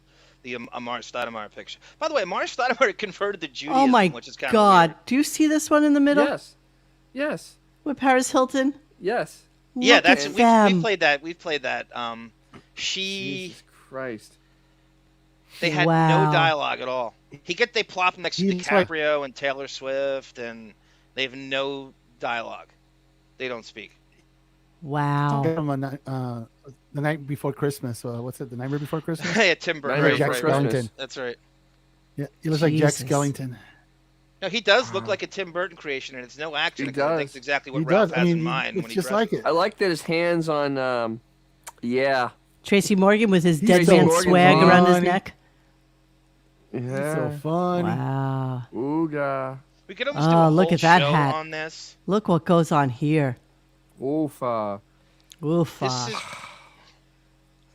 Amar Stoudemire picture. By the way, Amar Stoudemire converted to Judaism, Oh my which is kind God! of Do you see this one in the middle Yes. with Paris Hilton? Yes. yeah, Look that's at we them. played that. We played that. Jesus Christ. They had Wow. no dialogue at all. They plop him next to He's like- DiCaprio and Taylor Swift, and they have no dialogue. They don't speak. Wow. The night before Christmas. What's it? The Nightmare Before Christmas? Yeah, Tim Burton. Nightmare Jack Before Christmas. Skellington. That's right. Yeah, he looks like Jack Jesus. Skellington. No, he does look like a Tim Burton creation, and it's no accident. He 'cause I does. think it's exactly what He Ralph does. I has mean, in mind it's when he just dresses. like it. I like that his hands on. Yeah. Tracy Morgan with his He's dead so man Morgan swag around his funny. neck. It's Yeah. so fun. Wow. Ooga. We could almost do Oh, a look whole at that show hat. on this. Look what goes on here. Oofa. Oofa.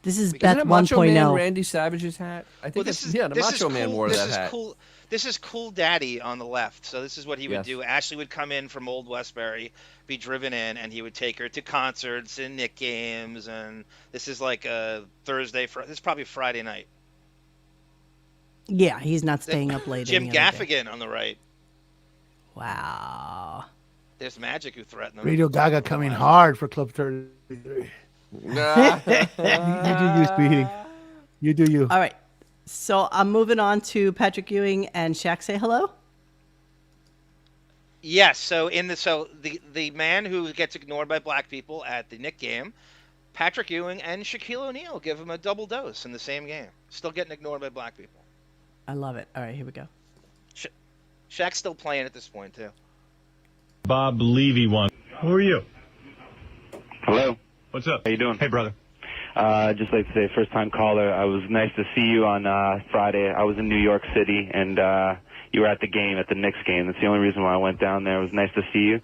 This is Isn't Beth it Macho Man 1.0. Randy Savage's hat? I think Well, that's, this is the this Macho is Man cool, wore this that is hat. Cool. This is Cool Daddy on the left. So this is what he would Yes. do. Ashley would come in from Old Westbury, be driven in, and he would take her to concerts and Knick games. And this is like a Thursday. This is probably Friday night. Yeah, he's not staying up late. Jim any other day. Gaffigan on the right. Wow. There's Magic who threatened them. Radio Gaga coming hard for Club 33. You do you, Speedy. You do you. All right. So I'm moving on to Patrick Ewing and Shaq. Say hello. Yes. So the man who gets ignored by black people at the Knick game, Patrick Ewing and Shaquille O'Neal give him a double dose in the same game. Still getting ignored by black people. I love it. All right, here we go. Shaq's still playing at this point too. Bob Levy won. Who are you? Hello. What's up? How you doing? Hey, brother. Just like to say, first-time caller. I was nice to see you on Friday. I was in New York City, and you were at the game, at the Knicks game. That's the only reason why I went down there. It was nice to see you.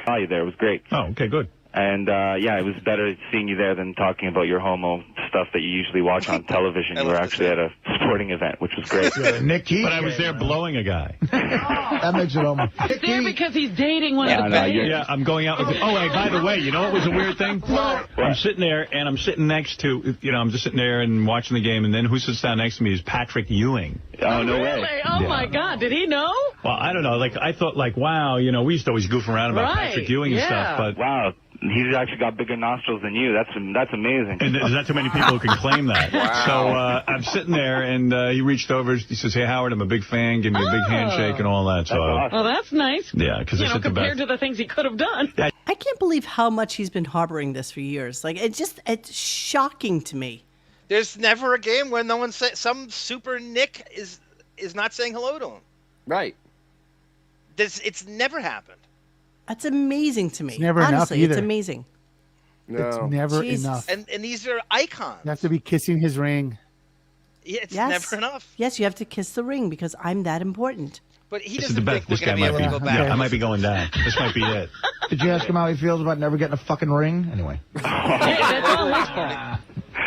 Saw you there. It was great. Oh, okay, good. And, yeah, it was better seeing you there than talking about your homo stuff that you usually watch on television. You were actually at a sporting event, which was great. But I was there blowing a guy. That makes it homo. He's there because he's dating one of the players. Yeah, I'm going out with... Oh, hey, by the way, you know what was a weird thing? I'm sitting there, and I'm sitting next to... I'm just sitting there and watching the game, and then who sits down next to me is Patrick Ewing. Oh, no really? way. Oh, my God. Did he know? Well, I don't know. I thought, wow, we used to always goof around about Patrick Ewing and stuff, but... Wow. He's actually got bigger nostrils than you. That's amazing. And there's not too many people who can claim that. Wow. So I'm sitting there, and he reached over. He says, "Hey, Howard, I'm a big fan. Give me a big handshake and all that." So, Well, that's nice. Yeah, because compared to the things he could have done. I can't believe how much he's been harboring this for years. It's shocking to me. There's never a game where no one some super Nick is not saying hello to him. Right. It's never happened. That's amazing to me. It's never Honestly, enough either. It's amazing. No. It's never Jesus. enough. And these are icons. You have to be kissing his ring. Yeah, it's never enough. Yes, you have to kiss the ring because I'm that important. But he This is doesn't the think best. we're This guy going to be might able be. to go back. Yeah, I might be going down. This might be it. Did you ask him how he feels about never getting a fucking ring? Anyway. That's all his fault.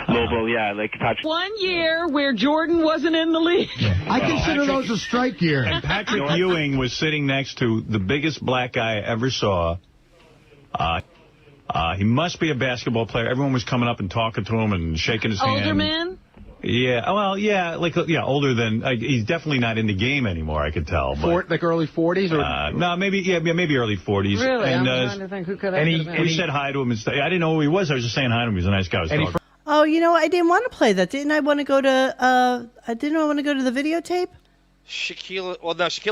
Lobo, yeah, touch. 1 year where Jordan wasn't in the league. I consider those a strike year. And Patrick Ewing was sitting next to the biggest black guy I ever saw. He must be a basketball player. Everyone was coming up and talking to him and shaking his hand. Older man? Yeah, well, yeah, older than. He's definitely not in the game anymore. I could tell. But, Like early 40s or no, maybe early 40s. Really? And, I'm trying to think who could have been. we said hi to him and stuff. I didn't know who he was. I was just saying hi to him. He's a nice guy. I was talking. Oh, I didn't want to play that. Didn't I want to go to? Didn't I want to go to the videotape? Shaquille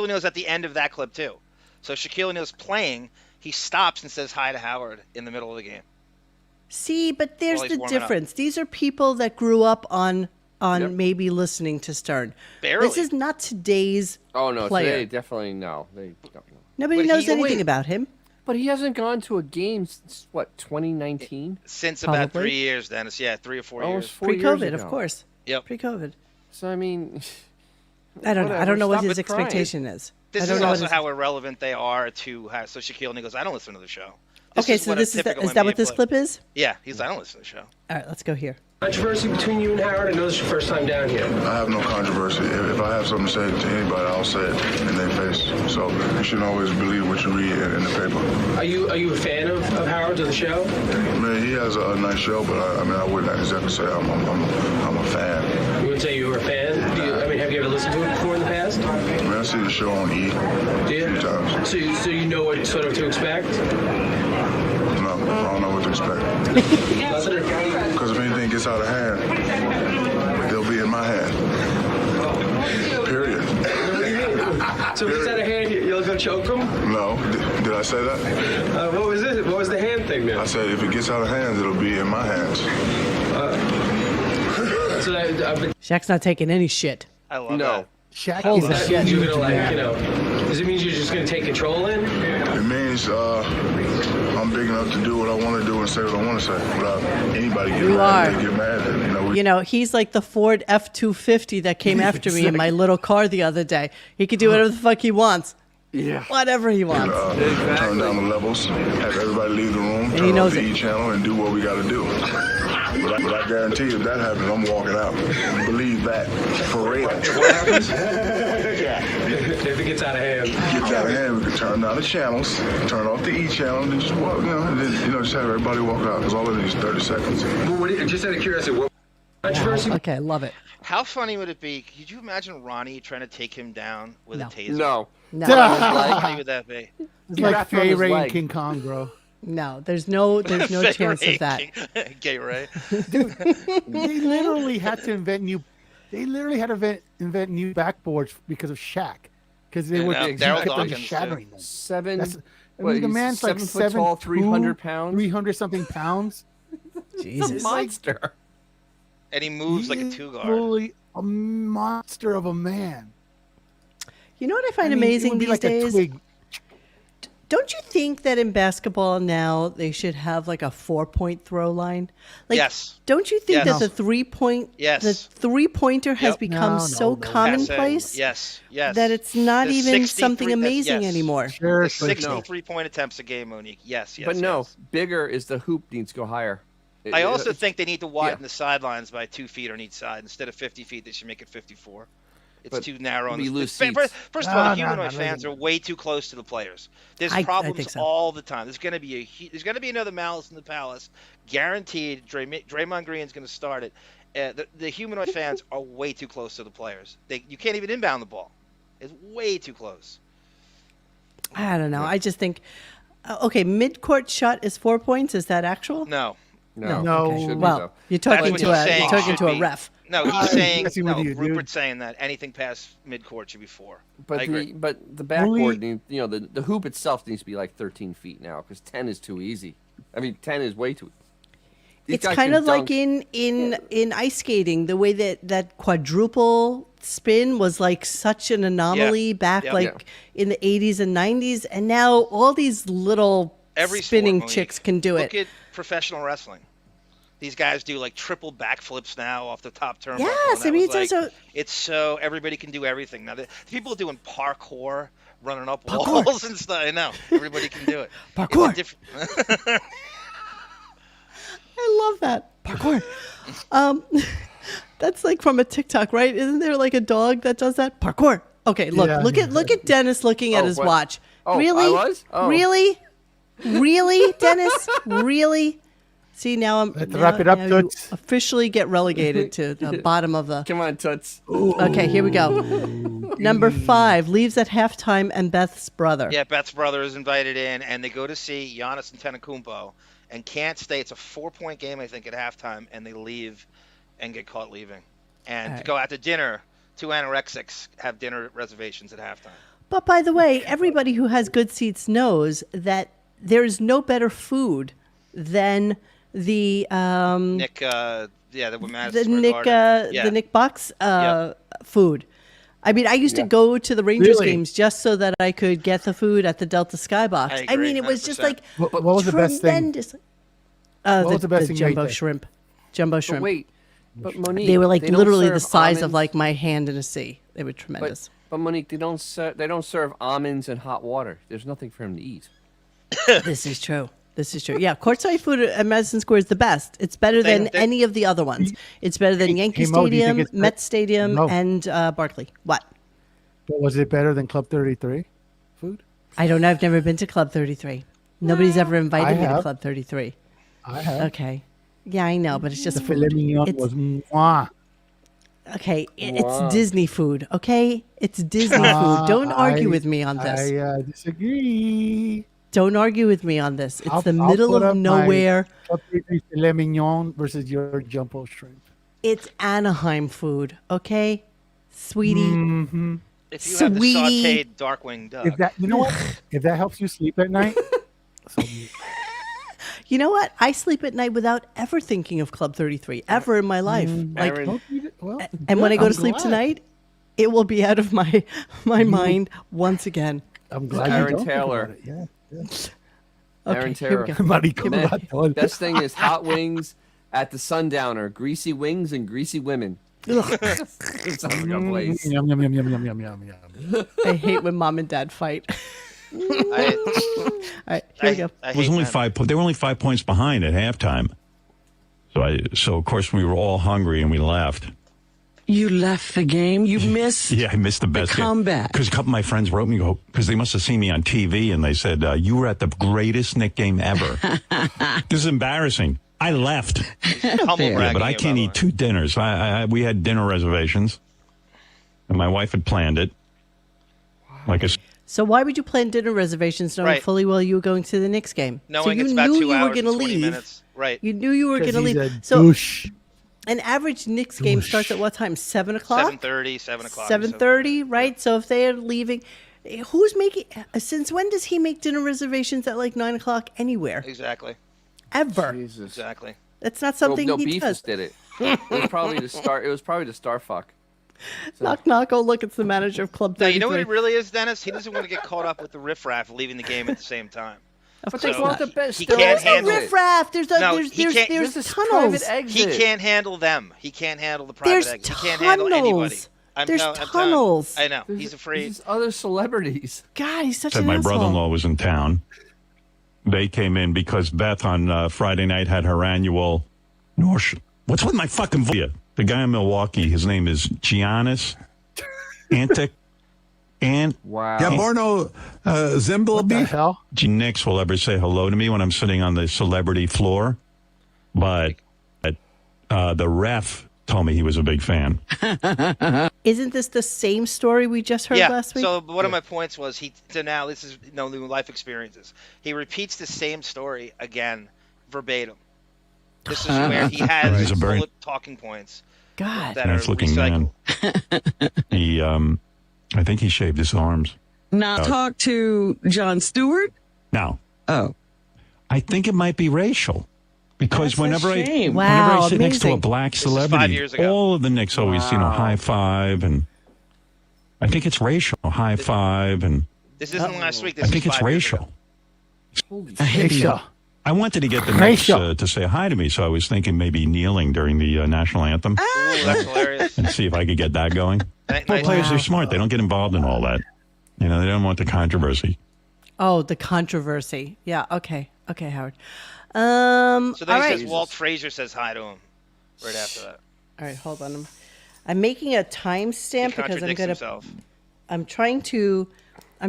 O'Neal's at the end of that clip too. So Shaquille O'Neal's playing. He stops and says hi to Howard in the middle of the game. See, but there's While he's the warming up. difference. These are people that grew up on maybe listening to Stern. Barely. This is not today's player. Today definitely no. They don't know. Nobody But knows he- anything wait. about him. But he hasn't gone to a game since, 2019? Since about Probably. 3 years, Dennis. Yeah, 3 or 4 Almost years. 4 years Pre-COVID, ago. of course. Yep. Pre-COVID. So, I mean... I don't know. I whatever, don't know what stop his it crying. expectation is. This I don't is know what also his- how irrelevant they are to. So Shaquille O'Neal goes, I don't listen to the show. Okay, so what a this is typical that NBA what this player- clip is? Yeah, he's. I don't listen to the show. All right, let's go here. Controversy between you and Howard? I know this is your first time down here. I have no controversy. If I have something to say to anybody, I'll say it in their face. So you shouldn't always believe what you read in the paper. Are you a fan of Howard's or the show? Man, he has a nice show, but I wouldn't exactly say I'm a fan. You would say you were a fan? Have you ever listened to it before in the past? Man, I see the show on E Do you? a few times. So you know what sort of to expect? No, I don't know what to expect. Because if anything gets out of hand, they'll be in my hand. Period. What do you mean? So if it's out of hand, you'll go choke them? No. Did I say that? What was it? What was the hand thing then? I said if it gets out of hand, it'll be in my hands. Shaq's not taking any shit. I love that. Shaq Hold is on. a That means you're huge gonna man. does it mean you're just gonna take control in? It means I'm big enough to do what I want to do and say what I want to say without anybody getting You mad. are. They get mad. You know, he's like the Ford F-250 that came after me in my little car the other day. He can do whatever the fuck he wants. Yeah. Whatever he wants. Turn down the levels, have everybody leave the room, he turn off knows the it. E channel, and do what we got to do. But I guarantee you, if that happens, I'm walking out. Believe that. For real. What happens? If it gets out of hand. Gets out of hand, we can turn down the channels, turn off the E channel, and just walk, and then, just have everybody walk out. Because all it is 30 seconds. Just out of curiosity, Okay, I love it. How funny would it be? Could you imagine Ronnie trying to take him down with a taser? No. No. How funny would that be? It's like Fay Ray and King Kong, bro. No, there's no chance of that. Gay Ray. Dude, they literally had to invent new. They literally had to invent new backboards because of Shaq, because they were Daryl kept on Dawkins, shattering them. What, the man's like 7 foot tall, 300 pounds, 300 something pounds. Jesus, a monster. And he moves like a two-guard. Literally a monster of a man. You know what I find amazing these days? twig. Don't you think that in basketball now they should have like a 4-point throw line? Like, yes. Don't you think Yes. that the 3-pointer has Yep. become so commonplace? Yes, yes. That it's not The even 63 something amazing yes. anymore. The 63-point attempts a game, Monique. Yes, yes. But no, yes. bigger is the hoop needs to go higher. I also think they need to widen the sidelines by 2 feet on each side. Instead of 50 feet, they should make it 54. It's too narrow. On the First of all, the humanoid fans are way too close to the players. There's I problems think so. all the time. There's going to be another Malice in the Palace, guaranteed. Draymond Green's going to start it. The humanoid fans are way too close to the players. You can't even inbound the ball. It's way too close. I don't know. I just think, okay, mid-court shot is 4 points. Is that actual? No. Okay. Well, you're talking to a ref. No, he's saying Rupert's Rupert's saying that anything past midcourt should be 4. But I agree. the backboard needs, the hoop itself needs to be like 13 feet now because 10 is too easy. I mean, 10 is way too. It's kind of like in ice skating, the way that quadruple spin was like such an anomaly back in the 80s and 90s, and now all these little spinning chicks can do it. Look at professional wrestling. These guys do like triple backflips now off the top turnbuckle. Yes, I mean it's so everybody can do everything now. The people doing parkour, running up walls and stuff. I know everybody can do it. Parkour. I love that parkour. That's like from a TikTok, right? Isn't there like a dog that does that parkour? Okay, look at Dennis looking at his watch. Really? I was? Really, Dennis? Really? See, now Let's wrap it up, Toots. Officially get relegated to the bottom of the. Come on, Toots. Okay, here we go. Number 5 leaves at halftime, and Beth's brother. Yeah, Beth's brother is invited in, and they go to see Giannis Antetokounmpo, and can't stay. It's a 4-point game, I think, at halftime, and they leave, and get caught leaving, and to go out to dinner. 2 anorexics have dinner reservations at halftime. But by the way, everybody who has good seats knows that there is no better food than the Nick, the Nick Box food. I mean, I used to go to the Rangers games just so that I could get the food at the Delta Skybox. I mean, it was just like what was the best thing? What was the best thing? Jumbo shrimp. Jumbo shrimp. But wait, but Monique, they were like literally the size almonds. of like my hand in a sea. They were tremendous. But Monique, they don't serve almonds in hot water. There's nothing for him to eat. This is true. Yeah, courtside food at Madison Square is the best. It's better than any of the other ones. It's better than Yankee Stadium, Met Stadium, and Barclay. What? But was it better than Club 33 food? I don't know. I've never been to Club 33. Nobody's ever invited me to Club 33. I have. Okay. Yeah, I know, but it's just the filet mignon was mwah. Okay, it's Disney food, okay? It's Disney food. Don't argue with me on this. I disagree. Don't argue with me on this. It's the middle of nowhere. Filet mignon versus your jumbo shrimp. It's Anaheim food, okay? Sweetie. Mm-hmm. If you have the sauteed Darkwing duck. You know what? If that helps you sleep at night. You know what? I sleep at night without ever thinking of Club 33, ever in my life. And when I go to sleep tonight, it will be out of my mind once again. I'm glad Aaron Taylor. Yeah. Aaron Taylor. Best thing is hot wings at the Sundowner. Greasy wings and greasy women. It sounds like a place. Yum, yum, yum, yum, yum, yum, yum, yum. I hate when mom and dad fight. All right, here we go. It was only 5 points. They were only 5 points behind at halftime. So of course we were all hungry and we left. You left the game? You missed? Yeah, I missed the best comeback. Because a couple of my friends wrote me, because they must have seen me on TV, and they said, you were at the greatest Knick game ever. This is embarrassing. I left. Humble Yeah, bragging but I here, can't by the eat 2 dinners. We had dinner reservations, and my wife had planned it. Like a So why would you plan dinner reservations knowing Right. fully well you were going to the Knicks game? Knowing so you it's about knew 2 you were hours going to and 20 leave. minutes. Right. You knew you were going to leave. So an average Knicks game starts at what time? 7 o'clock? 7:30, 7 o'clock. 7:30, right? So if they are leaving, who's making? Since when does he make dinner reservations at like 9 o'clock anywhere? Exactly. Ever? Exactly. That's not something no, he Beefus does. did it. It was probably to start. It was probably to star fuck. Knock knock. Oh look, it's the manager of Club 33. Now, you know what it really is, Dennis? He doesn't want to get caught up with the riffraff leaving the game at the same time. But they want the best. He There's can't no handle it. riffraff. There's There's tunnels. He can't handle them. He can't handle the private There's exit. He can't handle anybody. tunnels. There's I'm telling you. tunnels. I know. He's afraid. There's other celebrities. God, he's such said an my asshole. brother-in-law was in town. They came in because Beth on Friday night had her annual. What's with my fucking voice? The guy in Milwaukee, his name is Giannis Antic. And wow. Gaborno Zimbalbi. What the hell? Knicks will ever say hello to me when I'm sitting on the celebrity floor, but the ref told me he was a big fan. Isn't this the same story we just heard last week? So one of my points was so now this is new life experiences. He repeats the same story again, verbatim. This is where he has He's a very bullet talking points. God, that nice are looking recycled. man. He, I think he shaved his arms. Now talk to Jon Stewart. Now, Oh, I think it might be racial. Because That's a whenever shame. whenever I Wow, sit next to a amazing. black This is 5 celebrity, years ago. all of the Knicks always, high five, and I think it's racial. High five, and This isn't last week. This I think is it's 5 years ago. racial. Racial. I wanted to get the Knicks to say hi to me, so I was thinking maybe kneeling during the national anthem Ooh, that's hilarious. and see if I could get that going. Well, players are smart; they don't get involved in all that. You know, they don't want the controversy. Oh, the controversy. Yeah. Okay. Okay, Howard. So then all he right. says Walt Frazier says hi to him right after that. All right, hold on. I'm making a timestamp He because I'm contradicts gonna. himself. I'm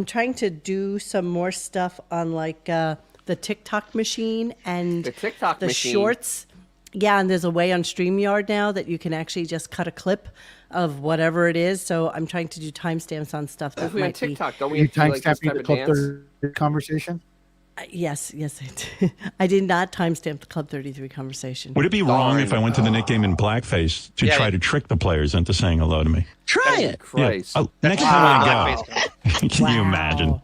trying to do some more stuff on like the TikTok machine and The TikTok the machine. shorts. Yeah, and there's a way on StreamYard now that you can actually just cut a clip of whatever it is. So I'm trying to do timestamps on stuff that If we on might be. TikTok, don't we You have to do like this timestamping type the of Club dance? 30 conversation? Yes, I did. I did not timestamp the Club 33 conversation. Would it be wrong if I went to the Knick game in blackface to try to trick the players into saying hello to me? try it. Christ. Oh, next time I go, can you imagine?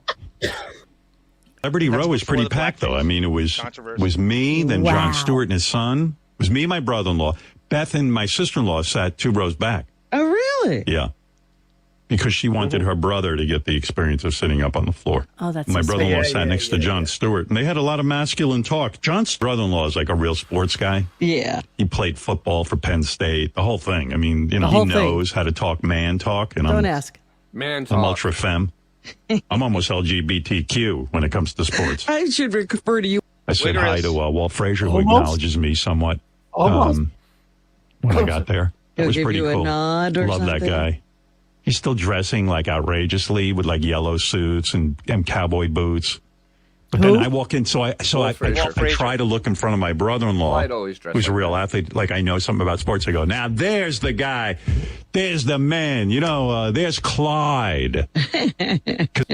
Celebrity Row was pretty packed, though. I mean, it was me, then Jon Stewart and his son. It was me, my brother-in-law. Beth and my sister-in-law sat 2 rows back. Oh, really? Yeah. Because she wanted her brother to get the experience of sitting up on the floor. Oh, that's My so brother-in-law sweet. sat next to Jon Stewart, and they had a lot of masculine talk. John's brother-in-law is like a real sports guy. Yeah. He played football for Penn State, the whole thing. I mean, you know, The he whole thing. knows how to talk man talk. And Don't ask. Man I'm talk. ultra femme. I'm almost LGBTQ when it comes to sports. I should refer to you. I said hi to Walt Frazier, who Almost. acknowledges me somewhat Almost. when I got there. It He'll was give pretty you a cool. nod or Love that something. guy. He's still dressing like outrageously with like yellow suits and cowboy boots. But then I walk in, so I try to look in front of my brother-in-law, I'd always dress who's a like real athlete. Like I know something about sports. I go, now there's the guy, there's the man. You know, there's Clyde.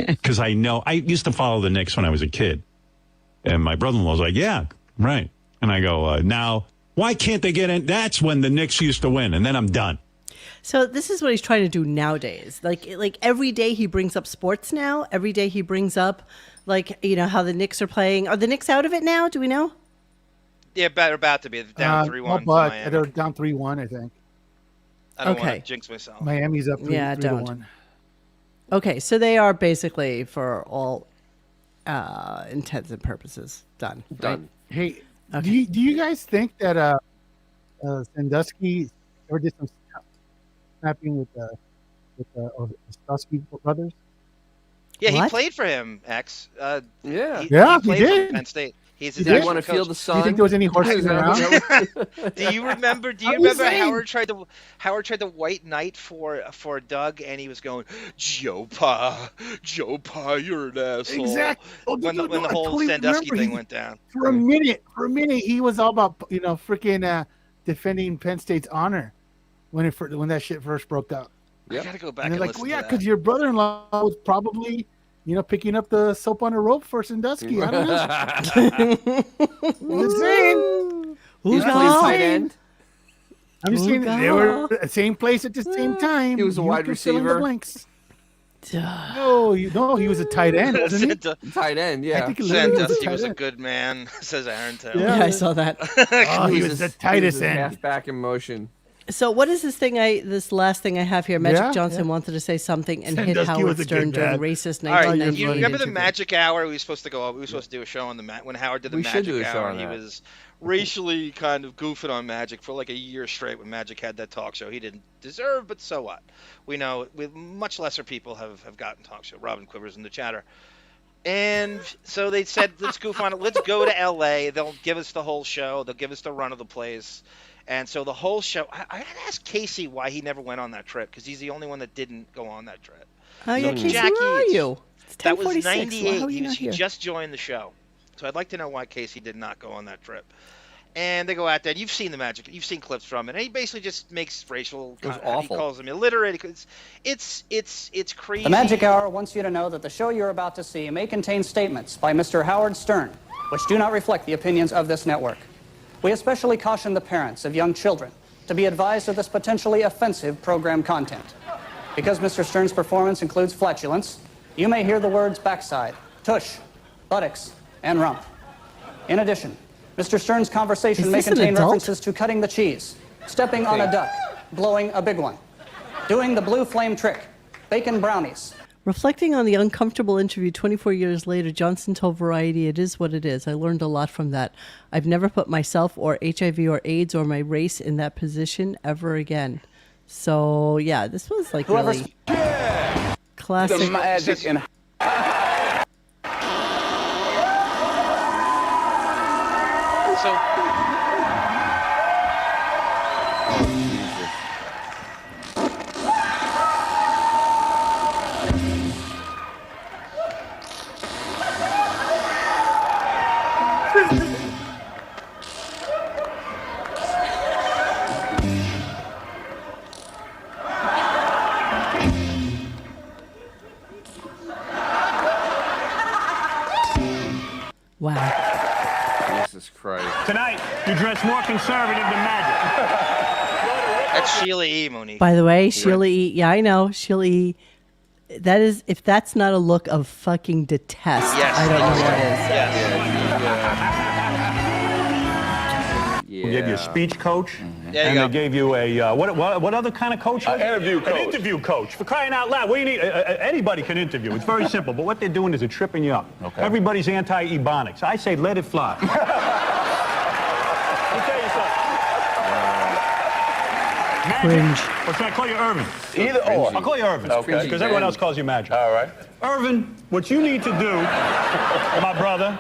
Because I know I used to follow the Knicks when I was a kid, and my brother-in-law's like, yeah, right. And I go, now why can't they get in? That's when the Knicks used to win, and then I'm done. So this is what he's trying to do nowadays. Like every day he brings up sports now. Every day he brings up, like, you know, how the Knicks are playing. Are the Knicks out of it now? Do we know? Yeah, about to be down 3-1. But Miami. they're down 3-1, I think. I don't want Okay. to jinx myself. Miami's up 3 Yeah, 3-1. don't. Okay, so they are basically, for all intents and purposes, done. right? Done. Hey, do you guys think that Sandusky ever did some snapping with the Sandusky brothers? Yeah, he What? played for him, X. Yeah. He Yeah, he played did. for Penn State. He's his You did? actual Want to feel coach. the Do sun? you think there was any horses around? Do you remember? What are you saying? Howard tried the white knight for Doug, and he was going, Joe Pa, you're an asshole. Exactly. Oh, When the I whole totally Sandusky remember. thing went down. For a minute, he was all about freaking defending Penn State's honor when that shit first broke out. I gotta go back And and, they're like, listen well, yeah, to that. because your brother-in-law was probably, picking up the soap on a rope for Sandusky. I don't know. I'm just saying. He's playing tight end. I'm just saying they were at the same place at the same time. He was a wide can fill in the receiver. blanks. No, he was a tight end, wasn't he? Tight end, I yeah. think he literally Sandusky a was tight a end. good man, says Aaron Taylor. Yeah, I saw that. Oh, he was the tightest end. Half back in motion. So what is this last thing I have here? Magic Yeah, Johnson wanted to say something and hit Sandusky Howard was a Stern good during dad. racist All right, 1998 you remember the interview. Magic Hour? We were supposed to do a show on when Howard did the We should do Magic a show Hour. on He that. was racially kind of goofing on Magic for like a year straight when Magic had that talk show. He didn't deserve, but so what? We know much lesser people have gotten talk show. Robin Quivers in the chatter. And so they said, let's goof on it. Let's go to L.A. They'll give us the whole show. They'll give us the run of the place. And so the whole show, I had to ask Casey why he never went on that trip, because he's the only one that didn't go on that trip. Oh, yeah, Casey, Jackie, where are you? It's That was 10:46. Well, 98. how are you not He here? just joined the show. So I'd like to know why Casey did not go on that trip. And they go out there. You've seen the Magic. You've seen clips from it. And he basically just makes racial. It was He awful. calls them illiterate. It's crazy. The Magic Hour wants you to know that the show you're about to see may contain statements by Mr. Howard Stern, which do not reflect the opinions of this network. We especially caution the parents of young children to be advised of this potentially offensive program content. Because Mr. Stern's performance includes flatulence, you may hear the words backside, tush, buttocks, and rump. In addition, Mr. Stern's conversation Is may this an contain adult? references to cutting the cheese, stepping on a duck, blowing a big one, doing the blue flame trick, bacon brownies. Reflecting on the uncomfortable interview 24 years later, Johnson told Variety, "It is what it is. I learned a lot from that. I've never put myself or HIV or AIDS or my race in that position ever again." So, yeah, this was like really classic. The magic and So Wow. Jesus Christ. Tonight, you dress more conservative than Magic. that's Sheila E. Monique. By the way, Sheila E. Yeah, I know. Sheila E. That is, if that's not a look of fucking detest, Yes. I don't know what is. Yes. We gave you a speech coach, There you and go. they gave you a, what other kind of coach? was it? interview coach. An interview coach. For crying out loud, what do you need? Anybody can interview. It's very simple, but what they're doing is they're tripping you up. Okay. Everybody's anti-ebonics. I say let it fly. Let me tell you something. Cringe. Or should I call you Irvin? Either or. I'll call you Irvin. Okay. Because everyone else calls you Magic. All right. Irvin, what you need to do, my brother,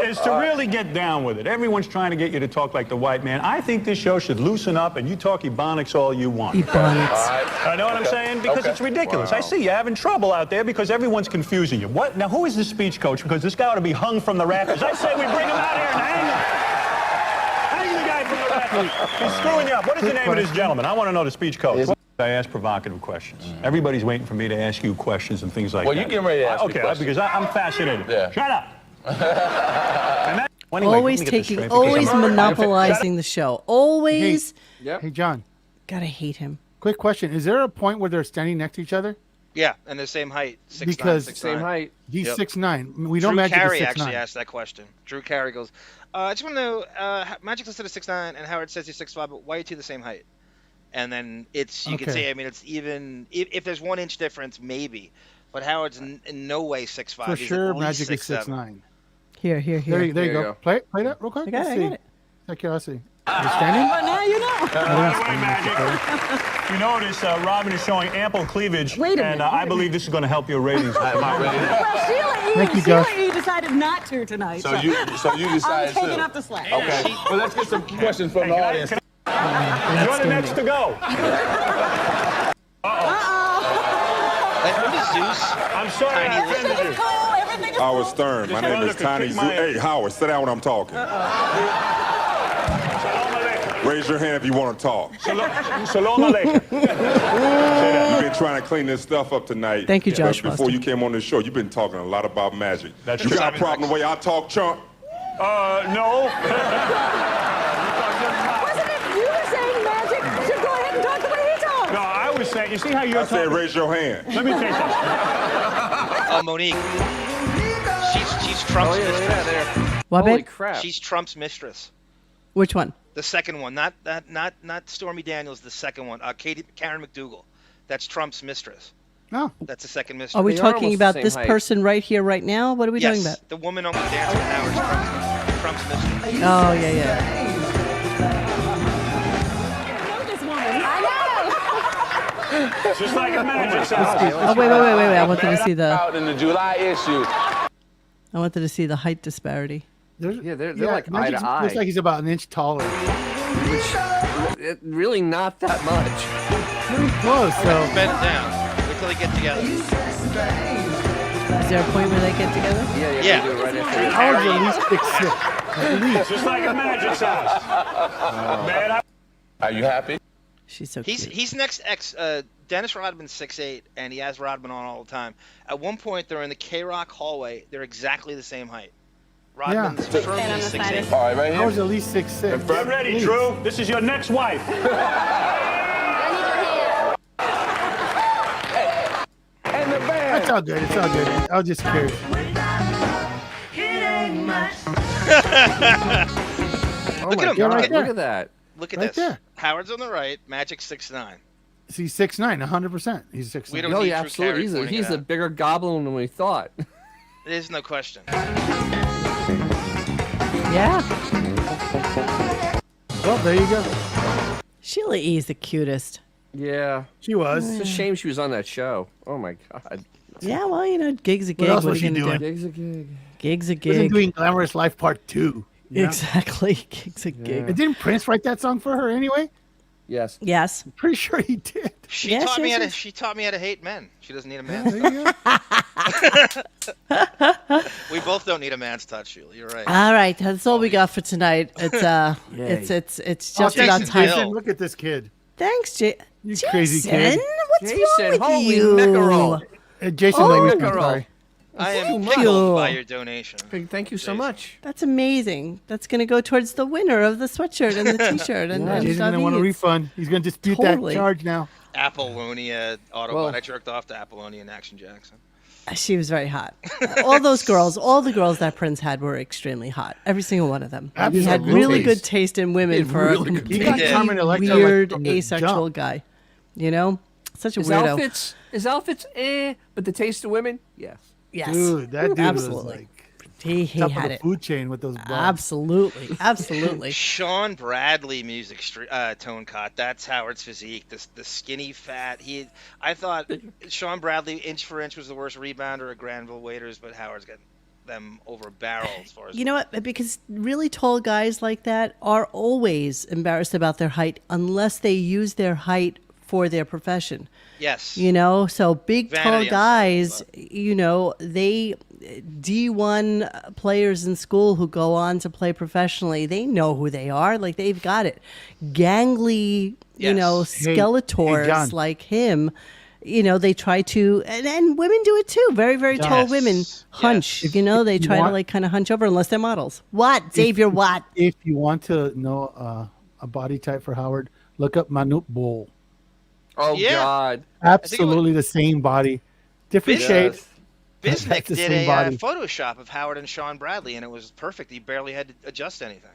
is to really get down with it. Everyone's trying to get you to talk like the white man. I think this show should loosen up and you talk ebonics all you want. Ebonics. I know what I'm saying? Because it's ridiculous. I see you having trouble out there because everyone's confusing you. What? Now, who is this speech coach? Because this guy ought to be hung from the rafters. I say we bring him out here and hang him. Hang the guy from the rafters. He's screwing you up. What is the name of this gentleman? I want to know the speech coach. I ask provocative questions. Everybody's waiting for me to ask you questions and things like Well, that. you getting ready to ask me Okay, questions. because I'm fascinated. Yeah. Shut up. And that- anyway, Always let me get this taking, straight, because always I'm- monopolizing the show. Always. Hey, John. God, I hate him. Quick question: is there a point where they're standing next to each other? Yeah, and the same height. 6'9", Because 6'9". Same height. He's Yep. 6'9". We know Drew Magic Carey is 6'9". actually asked that question. Drew Carey goes, I just want to know, Magic's listed as 6'9", and Howard says he's 6'5", but why are you two the same height? And then you can Okay. say, I mean, it's even, if there's 1 inch difference, maybe. But Howard's in no way 6'5". For He's sure, at least Magic is 6'7". 6'9". Here. There you There you go. go. Play that real quick. I got Let's it, I see. got it. Out of curiosity. Are you standing? But now you know. We're not standing next to each other. You notice Robin is showing ample cleavage, Wait a and minute. I believe this is going to help your ratings. Well, Thank you, Sheila Josh. E. decided not to tonight. So you I'm decided taking to. up the slack. Okay. Well, let's get some questions from the audience. You're the next to go. I'm sorry I offended you. Howard Stern. My name is Tiny Zoo. Hey, Howard, sit down when I'm talking. Raise your hand if you want to talk. Shalom Aleichem. You've been trying to clean this stuff up tonight. Thank you, Josh Before Foster. you came on this show, you've been talking a lot about magic. That's you true. got a problem the way I talk, chump? No. Wasn't it you were saying magic should go ahead and talk the way he talks? No, I was saying, you see how you're I said talking? raise your hand. Let me tell you something. Monique. She's Trump's mistress. What, Holy babe? crap. She's Trump's mistress. Which one? The second one, not Stormy Daniels. The second one, Karen McDougal. That's Trump's mistress. No, that's the second mistress. Are we They are talking almost about the same this height. person right here, right now? What are we Yes, talking about? the woman on the dance with Howard's Trump's mistress. Oh, yeah, yeah. Just like a magic Oh, wait. I wanted to see Out in the July issue. I wanted to see the height disparity. Yeah, they're like eye Magic to eye. looks like he's about an inch taller. Really not that much. Pretty close. So Bend down. Wait till they get together. Is there a point where they get together? Yeah. Do it right after. Howard's at least 6'6". At least. Just like a magic sauce. Man, Are you happy? She's so He's next Dennis Rodman's 6'8", and he has Rodman on all the time. At one point, they're in the K-Rock hallway. They're exactly the same height. Rodman's firmly 6'8". All right, right here. Howard's at least 6'6". get ready, Drew. This is your next wife. And the band. It's all good. It's all good. I was just curious. Look at him. Yeah, right there. Look at that. Look at Right this. there. Howard's on the right. Magic's 6'9". So he's 6'9", 100%. He's 6'9". We don't No, need yeah, Drew absolutely. Carey He's pointing he's it a out. bigger goblin than we thought. There's no question. Yeah. Well, there you go. Sheila E. is the cutest. Yeah. She was. It's a shame she was on that show. Oh my god. Yeah, well, gig's a gig. What else was are she you gonna doing? do? Gig's a gig. Gig's a He wasn't gig. doing Glamorous Life Part 2. you know? Exactly. Gig's a gig. And didn't Prince write that song for her anyway? Yes. Yes. Pretty sure he did. She Yes, taught me yes, how to. yes. She taught me how to hate men. She doesn't need a There man's you go. touch. We both don't need a man's touch, Sheila. You're right. All right, that's all we got for tonight. It's it's just about Jason time. Hill. Jason, look at this kid. Thanks, You crazy Jason. kid. What's wrong with holy you? mackerel. Jason, Oh, ladies, I'm girl. sorry. I am much. tickled by your donation. Thank you so much. That's amazing. That's going to go towards the winner of the sweatshirt and the T-shirt. And Jason's going to want a David's. refund. He's going to dispute Totally. that charge now. Apollonia Autobot. Well- I jerked off to Apollonia and Action Jackson. She was very hot. All those girls, all the girls that Prince had were extremely hot. Every single one of them. He had Absolutely. really good taste in women for a really good He got completely Carmen Electra weird, from the asexual jump. guy. You know? Such a His weirdo. outfits, but the taste of women, yes. Yes. Dude, that dude Absolutely. was like He top had of the it. food chain with those bras. Absolutely. Absolutely. Sean Bradley music tone cut. That's Howard's physique. The skinny fat. I thought Sean Bradley inch for inch was the worst rebounder at Granville Waiters, but Howard's got them over a barrel as far as You know what? Because really tall guys like that are always embarrassed about their height unless they use their height for their profession. Yes. You know, so big, Vanity tall and guys, stuff, you know, they D1 players in school who go on to play professionally, they know who they are. Like, they've got it. Gangly, you know, Hey, Skeletors John. like him, you know, they try to, and women do it too. Very, very tall Yes. women hunch. If- You know, they if you try to want- like kind of hunch over unless they're models. What? Xavier, what? If you want to know a body type for Howard, look up Manute Bol. Oh Yeah. God. Absolutely the same body. Different shape. Bisnick That's the did same a body. Photoshop of Howard and Sean Bradley, and it was perfect. He barely had to adjust anything.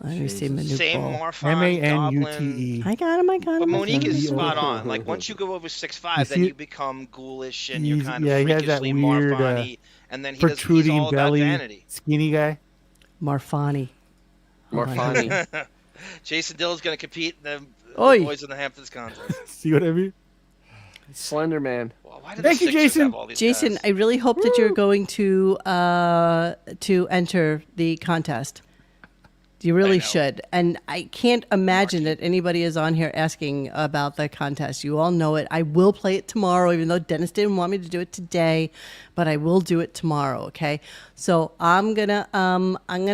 Let me see Manute Same Bol. Morphine, Goblin. Manute. I got him. But Monique is Manute. spot on. Like, once you go over 6'5", then see- you become ghoulish and you're He's- kind of yeah, he has that freakishly weird, Morphine-y, and then he's Protruding all belly, about vanity. skinny guy. Marfani. More funny. Jason Dillon's going to compete in the Oi. The boys in the Hamptons contest. See what I mean? Slender Man. Well, why do Thank the you, Sixers Jason. have all these Jason, guys? I really hope that you're going to enter the contest. You really should. And I can't imagine that anybody is on here asking about the contest. You all know it. I will play it tomorrow, even though Dennis didn't want me to do it today, but I will do it tomorrow, okay? So I'm gonna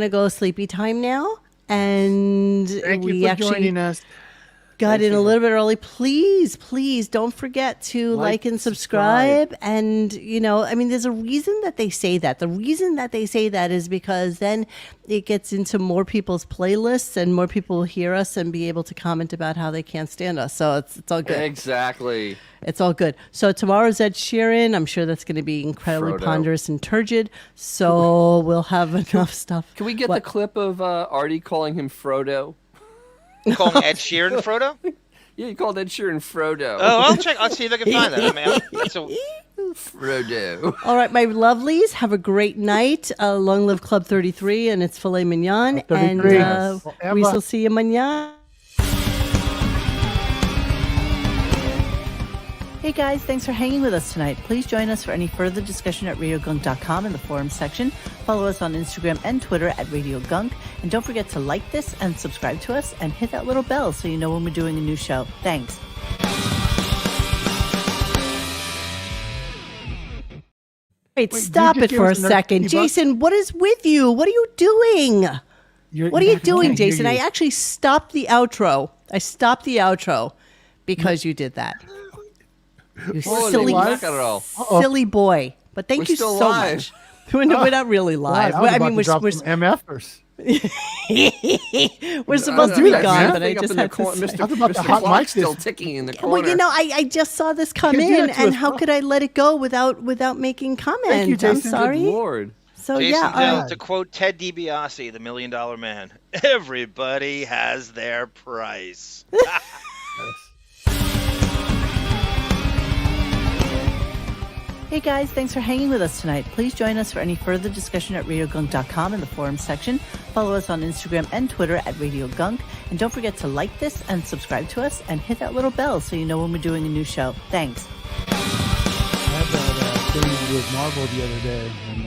go sleepy time now. And Thank we you for actually joining us. got in a little bit early. Please don't forget to like and subscribe. And, I mean, there's a reason that they say that. The reason that they say that is because then it gets into more people's playlists and more people will hear us and be able to comment about how they can't stand us. So it's all good. Exactly. It's all good. So tomorrow's Ed Sheeran. I'm sure that's going to be incredibly Frodo. ponderous and turgid. So we'll have enough stuff. Can we get the clip of Artie calling him Frodo? Calling Ed Sheeran Frodo? Yeah, you called Ed Sheeran Frodo. Oh, I'll check. I'll see if I can find that. I mean, that's a... Frodo. All right, my lovelies, have a great night. Long live Club 33 and its filet mignon. And 33. we shall see you mañana. Hey guys, thanks for hanging with us tonight. Please join us for any further discussion at RadioGunk.com in the forums section. Follow us on Instagram and Twitter at RadioGunk. And don't forget to like this and subscribe to us and hit that little bell so you know when we're doing a new show. Thanks. Wait, stop just it give for a us another second. $50? Jason, what is with you? What are you doing? What are you doing, Jason? I actually stopped the outro. I stopped the outro because you did that. You silly boy. But thank you so much. We're not really live. I mean, we're MFers. we're supposed to be gone, but I just had to say. Mr. about the hot mic still ticking in the Well, corner. I just saw this come You can't do in, that to and us, how bro. could I let it go without making comment? Thank you, I'm Jason. sorry. Good Lord. So Jason yeah, Dill, to quote Ted DiBiase, the $1 Million Man, everybody has their price. Hey guys, thanks for hanging with us tonight. Please join us for any further discussion at RadioGunk.com in the forums section. Follow us on Instagram and Twitter at RadioGunk. And don't forget to like this and subscribe to us and hit that little bell so you know when we're doing a new show. Thanks. I had that thing with Marvel the other day. And